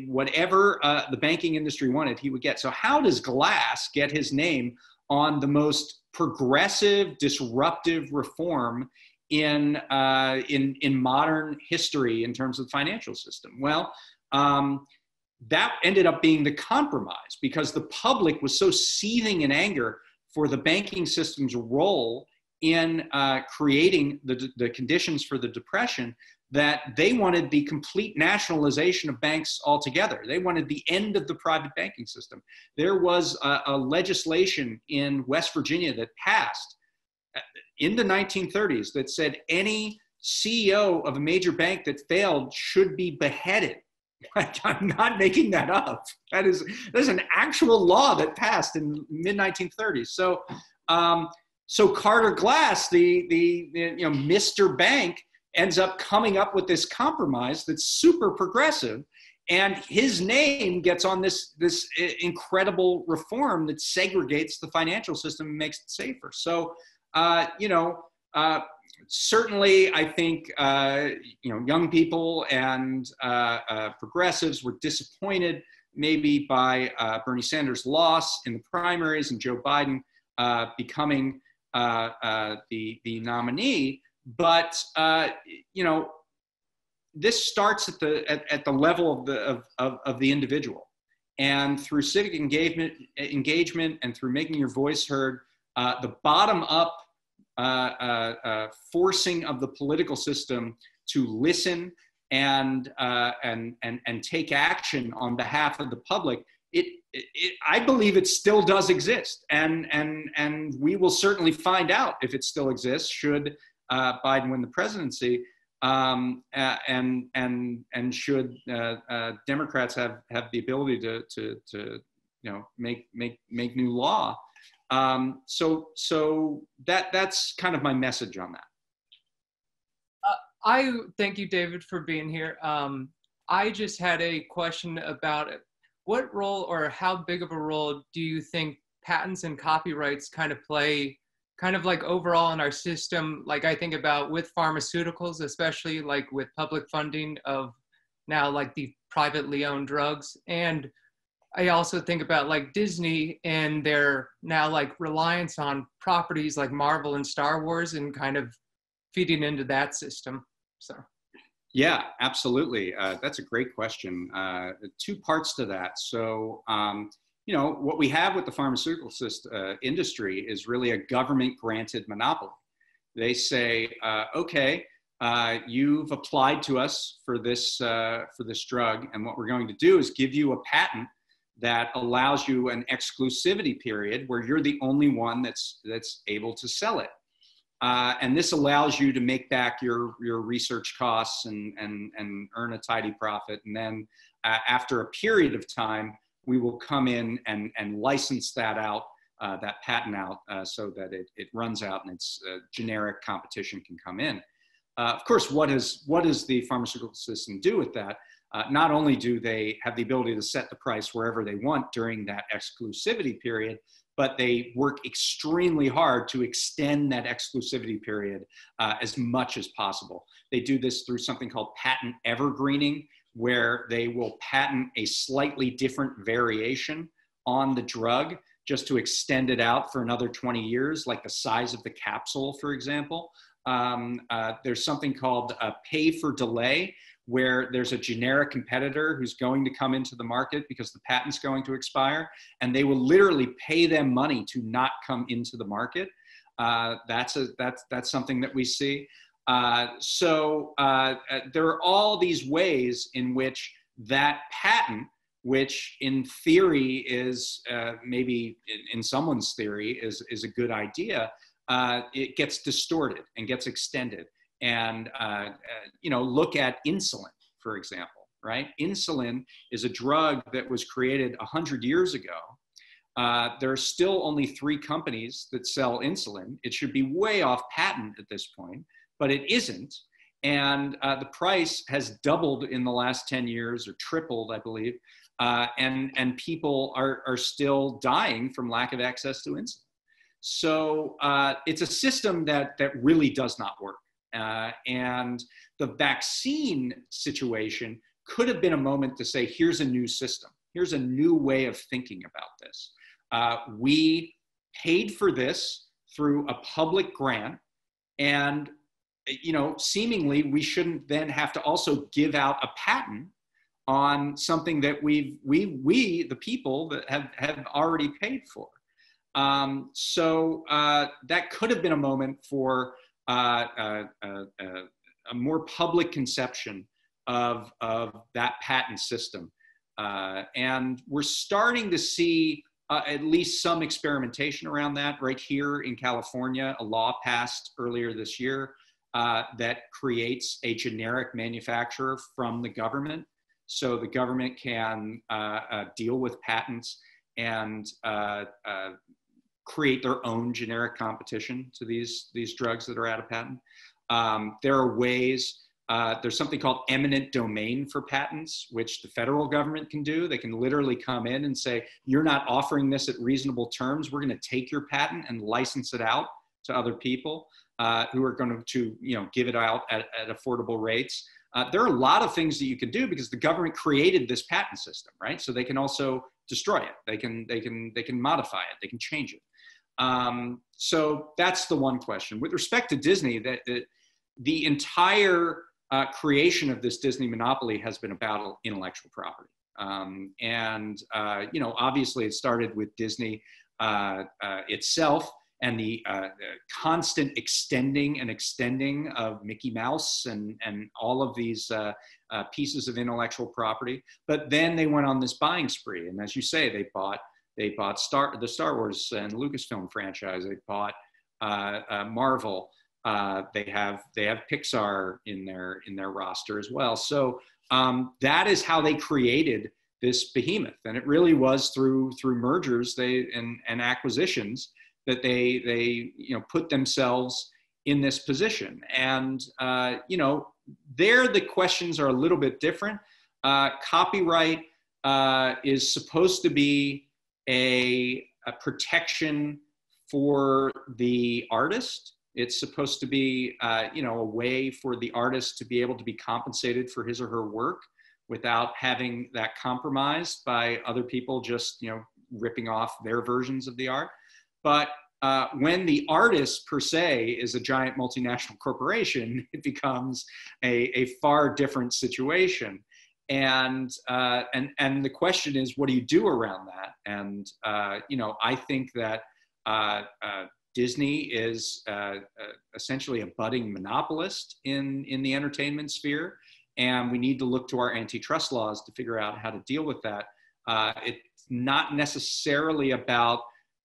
Whatever the banking industry wanted, he would get. So how does Glass get his name on the most progressive, disruptive reform in modern history in terms of the financial system? Well, that ended up being the compromise, because the public was so seething in anger for the banking system's role in creating the conditions for the Depression, that they wanted the complete nationalization of banks altogether. They wanted the end of the private banking system. There was a legislation in West Virginia that passed in the 1930s that said any CEO of a major bank that failed should be beheaded. I'm not making that up. There's an actual law that passed in mid-1930s. So Carter Glass, the you know, Mr. Bank, ends up coming up with this compromise that's super progressive, and his name gets on this incredible reform that segregates the financial system and makes it safer. So you know, certainly I think you know, young people and progressives were disappointed maybe by Bernie Sanders' loss in the primaries and Joe Biden becoming the nominee. But you know, this starts at the level of the individual, and through civic engagement and through making your voice heard, the bottom up forcing of the political system to listen and take action on behalf of the public, I believe it still does exist, and we will certainly find out if it still exists should Biden win the presidency, and should Democrats have the ability to make new law. So that's kind of my message on that. I thank you, David, for being here. I just had a question about it. What role or how big of a role do you think patents and copyrights kind of play, kind of like overall in our system? Like I think about with pharmaceuticals, especially like with public funding of now like the privately owned drugs. And I also think about like Disney and their now like reliance on properties like Marvel and Star Wars and kind of feeding into that system. So. Yeah, absolutely. That's a great question. Two parts to that. So, what we have with the pharmaceutical industry is really a government-granted monopoly. They say, okay, you've applied to us for this drug, and what we're going to do is give you a patent that allows you an exclusivity period where you're the only one that's able to sell it. And this allows you to make back your research costs and earn a tidy profit. And then after a period of time, we will come in and license that out, that patent out, so that it runs out and its generic competition can come in. Of course, what does the pharmaceutical system do with that? Not only do they have the ability to set the price wherever they want during that exclusivity period, but they work extremely hard to extend that exclusivity period as much as possible. They do this through something called patent evergreening, where they will patent a slightly different variation on the drug just to extend it out for another 20 years, like the size of the capsule, for example. There's something called pay for delay, where there's a generic competitor who's going to come into the market because the patent's going to expire, and they will literally pay them money to not come into the market. That's something that we see. So there are all these ways in which that patent, which in theory is maybe in someone's theory is a good idea, it gets distorted and gets extended. And, look at insulin, for example, right? Insulin is a drug that was created 100 years ago. There are still only 3 companies that sell insulin. It should be way off patent at this point, but it isn't. And the price has doubled in the last 10 years, or tripled, I believe. And people are still dying from lack of access to insulin. So it's a system that really does not work. And the vaccine situation could have been a moment to say, here's a new system. Here's a new way of thinking about this. We paid for this through a public grant, and seemingly we shouldn't then have to also give out a patent on something that we the people that have already paid for. So that could have been a moment for a more public conception of that patent system. And we're starting to see at least some experimentation around that. Right here in California, a law passed earlier this year that creates a generic manufacturer from the government. So the government can deal with patents and create their own generic competition to these drugs that are out of patent. There are ways, there's something called eminent domain for patents, which the federal government can do. They can literally come in and say, you're not offering this at reasonable terms. We're going to take your patent and license it out to other people who are going to give it out at affordable rates. There are a lot of things that you can do because the government created this patent system, right? So they can also destroy it. They can modify it. They can change it. So that's the one question. With respect to Disney, the entire creation of this Disney monopoly has been about intellectual property. Obviously it started with Disney itself the constant extending and extending of Mickey Mouse and all of these pieces of intellectual property. But then they went on this buying spree, and as you say, they bought the Star Wars and Lucasfilm franchise. They bought Marvel. They have Pixar in their roster as well. So that is how they created this behemoth, and it really was through mergers and acquisitions that they put themselves in this position. And there the questions are a little bit different. Copyright is supposed to be a protection for the artist. It's supposed to be a way for the artist to be able to be compensated for his or her work without having that compromised by other people just ripping off their versions of the art. But when the artist per se is a giant multinational corporation, it becomes a far different situation. And the question is, what do you do around that? And I think that Disney is essentially a budding monopolist in the entertainment sphere, and we need to look to our antitrust laws to figure out how to deal with that. It's not necessarily about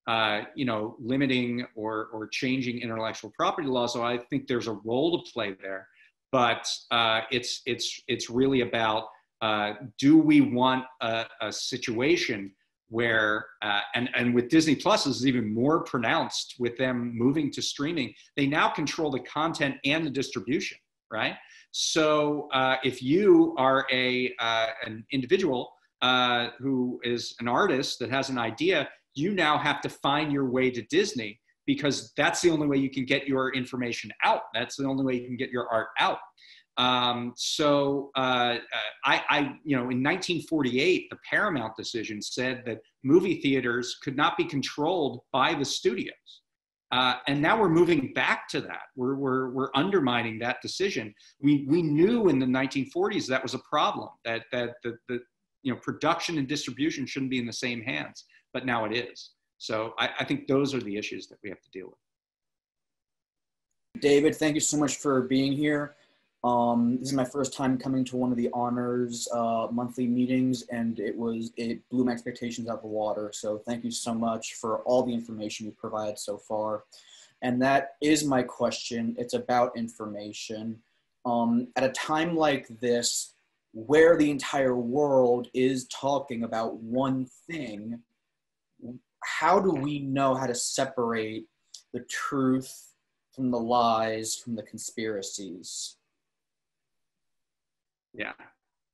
limiting or changing intellectual property laws, so I think there's a role to play there. But it's really about do we want a situation where, and with Disney Plus is even more pronounced with them moving to streaming, they now control the content and the distribution, right? So if you are an individual who is an artist that has an idea, you now have to find your way to Disney, because that's the only way you can get your information out. That's the only way you can get your art out. In 1948, the Paramount decision said that movie theaters could not be controlled by the studios. And now we're moving back to that. We're undermining that decision. We knew in the 1940s that was a problem, that the production and distribution shouldn't be in the same hands, but now it is. So I think those are the issues that we have to deal with. David, thank you so much for being here. This is my first time coming to one of the honors monthly meetings, and it blew my expectations out the water. So thank you so much for all the information you provided so far. And that is my question. It's about information. At a time like this, where the entire world is talking about one thing, how do we know how to separate the truth from the lies, from the conspiracies? Yeah,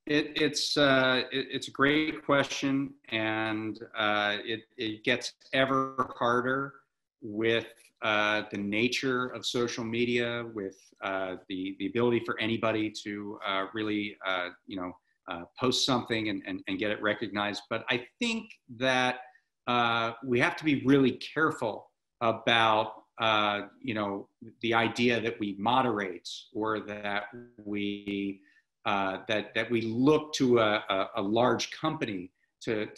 it's a great question, and it gets ever harder with the nature of social media, with the ability for anybody to really post something and get it recognized. But I think that we have to be really careful about the idea that we moderate, or that we that we look to a large company to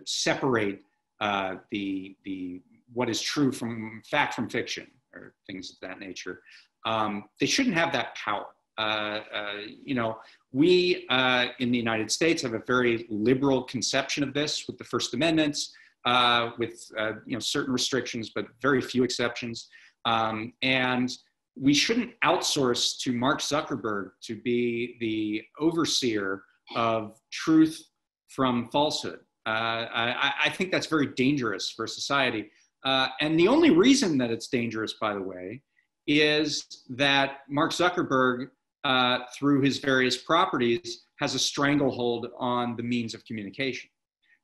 separate the what is true from fact from fiction, or things of that nature. They shouldn't have that power. We in the United States have a very liberal conception of this, with the First Amendment, with certain restrictions, but very few exceptions. And we shouldn't outsource to Mark Zuckerberg to be the overseer of truth from falsehood. I think that's very dangerous for society. And the only reason that it's dangerous, by the way, is that Mark Zuckerberg, through his various properties, has a stranglehold on the means of communication.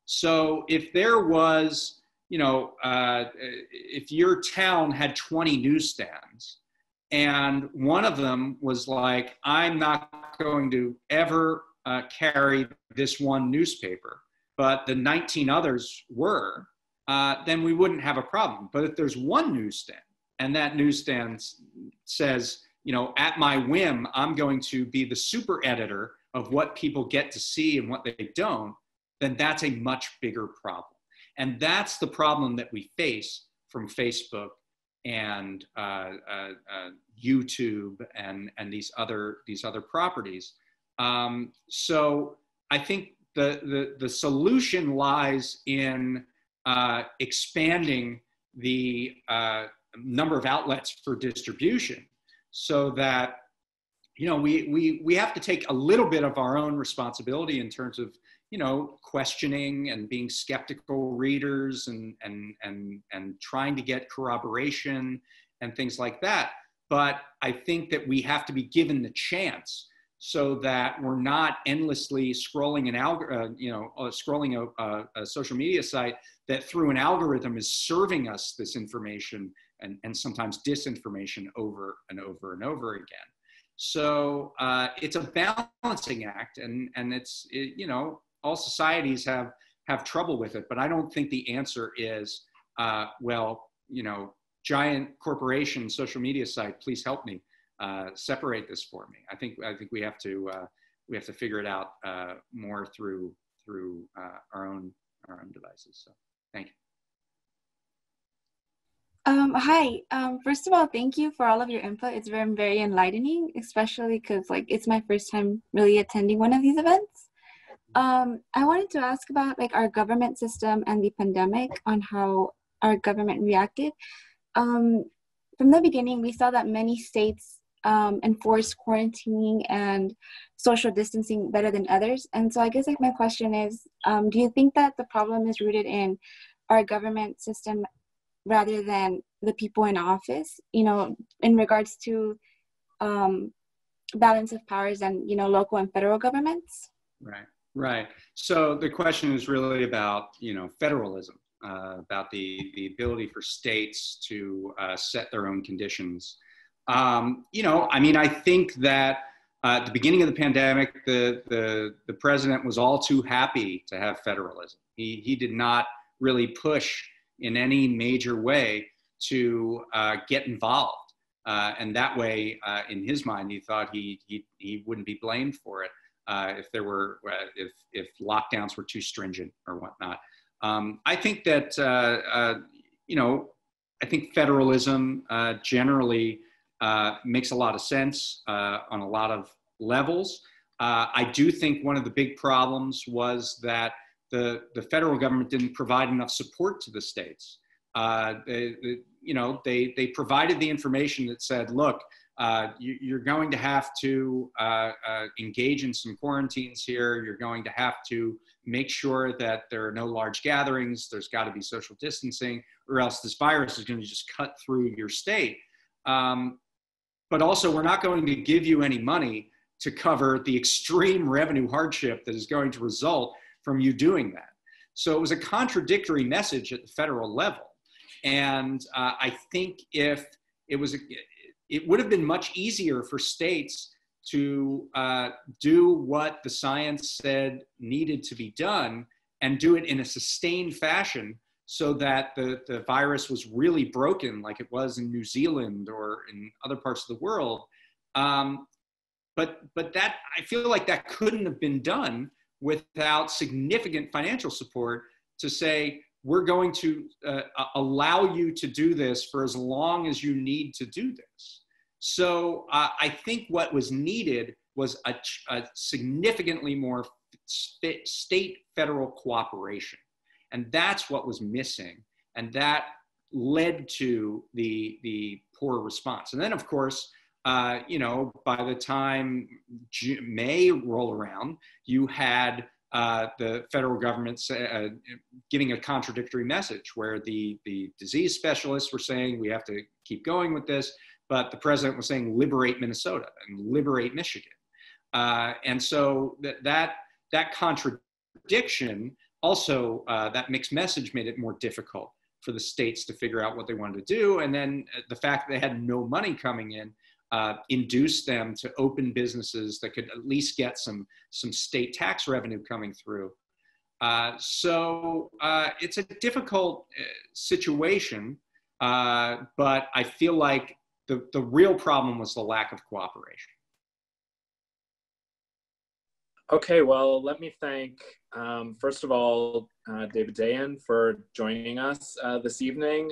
So if there was, if your town had 20 newsstands, and one of them was like, I'm not going to ever carry this one newspaper, but the 19 others were, then we wouldn't have a problem. But if there's one newsstand, and that newsstand says, at my whim, I'm going to be the super editor of what people get to see and what they don't, then that's a much bigger problem. And that's the problem that we face Facebook and YouTube and these other properties. So I think the solution lies in expanding the number of outlets for distribution, so that we have to take a little bit of our own responsibility in terms of questioning and being skeptical readers and trying to get corroboration and things like that. But I think that we have to be given the chance, so that we're not endlessly scrolling a social media site that through an algorithm is serving us this information and sometimes disinformation over and over and over again. So it's a balancing act, and it's all societies have trouble with it. But I don't think the answer is giant corporation social media site, please help me separate this for me. I think we have to figure it out more through our own devices. So thank you. Hi. First of all, thank you for all of your input. It's very, very enlightening, especially because it's my first time really attending one of these events. I wanted to ask about our government system and the pandemic, on how our government reacted. From the beginning, we saw that many states enforced quarantining and social distancing better than others. And so I guess my question is, do you think that the problem is rooted in our government system rather than the people in office, in regards to balance of powers and, local and federal governments? Right. So the question is really about, federalism, about the ability for states to set their own conditions. I think that at the beginning of the pandemic, the president was all too happy to have federalism. He did not really push in any major way to get involved. And that way, in his mind, he thought he wouldn't be blamed for it if lockdowns were too stringent or whatnot. I think that, I think federalism generally makes a lot of sense on a lot of levels. I do think one of the big problems was that the federal government didn't provide enough support to the states. They provided the information that said, look, you're going to have to engage in some quarantines here. You're going to have to make sure that there are no large gatherings. There's got to be social distancing, or else this virus is going to just cut through your state. But also, we're not going to give you any money to cover the extreme revenue hardship that is going to result from you doing that. So it was a contradictory message at the federal level. And I think if it would have been much easier for states to do what the science said needed to be done and do it in a sustained fashion, so that the virus was really broken like it was in New Zealand or in other parts of the world. But that, I feel like that couldn't have been done without significant financial support to say, we're going to allow you to do this for as long as you need to do this. So I think what was needed was a significantly more state-federal cooperation. And that's what was missing. And that led to the poor response. And then, of course, by the time May roll around, you had the federal government giving a contradictory message, where the disease specialists were saying we have to keep going with this, but the president was saying liberate Minnesota and liberate Michigan. And so that contradiction, also that mixed message, made it more difficult for the states to figure out what they wanted to do. And then the fact that they had no money coming in induced them to open businesses that could at least get some state tax revenue coming through. So it's a difficult situation, but I feel like the real problem was the lack of cooperation. Okay, well, let me thank, first of all, David Dayen for joining us this evening.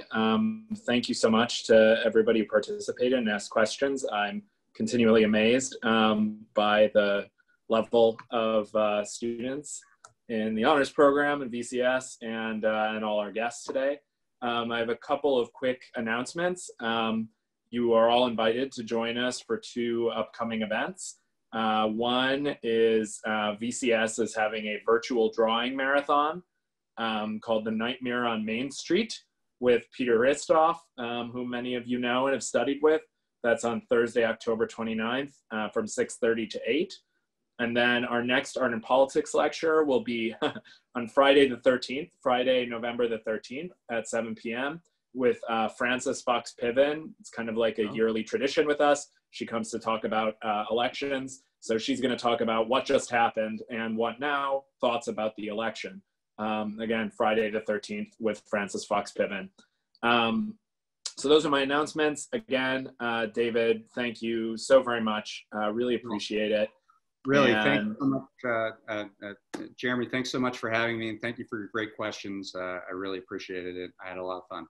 Thank you so much to everybody who participated and asked questions. I'm continually amazed by the level of students in the honors program and VCS and all our guests today. I have a couple of quick announcements. You are all invited to join us for 2 upcoming events. One is VCS is having a virtual drawing marathon called The Nightmare on Main Street with Peter Ristoff, whom many of you know and have studied with. That's on Thursday, October 29th from 6:30 to 8. And then our next Art and Politics lecture will be on Friday the 13th, Friday, November the 13th at 7 p.m. with Frances Fox Piven. It's kind of like a yearly tradition with us. She comes to talk about elections. So she's going to talk about what just happened and what now, thoughts about the election. Again, Friday the 13th with Frances Fox Piven. So those are my announcements. Again, David, thank you so very much. Really appreciate it. Really, thank you so much. Jeremy, thanks so much for having me, and thank you for your great questions. I really appreciated it. I had a lot of fun.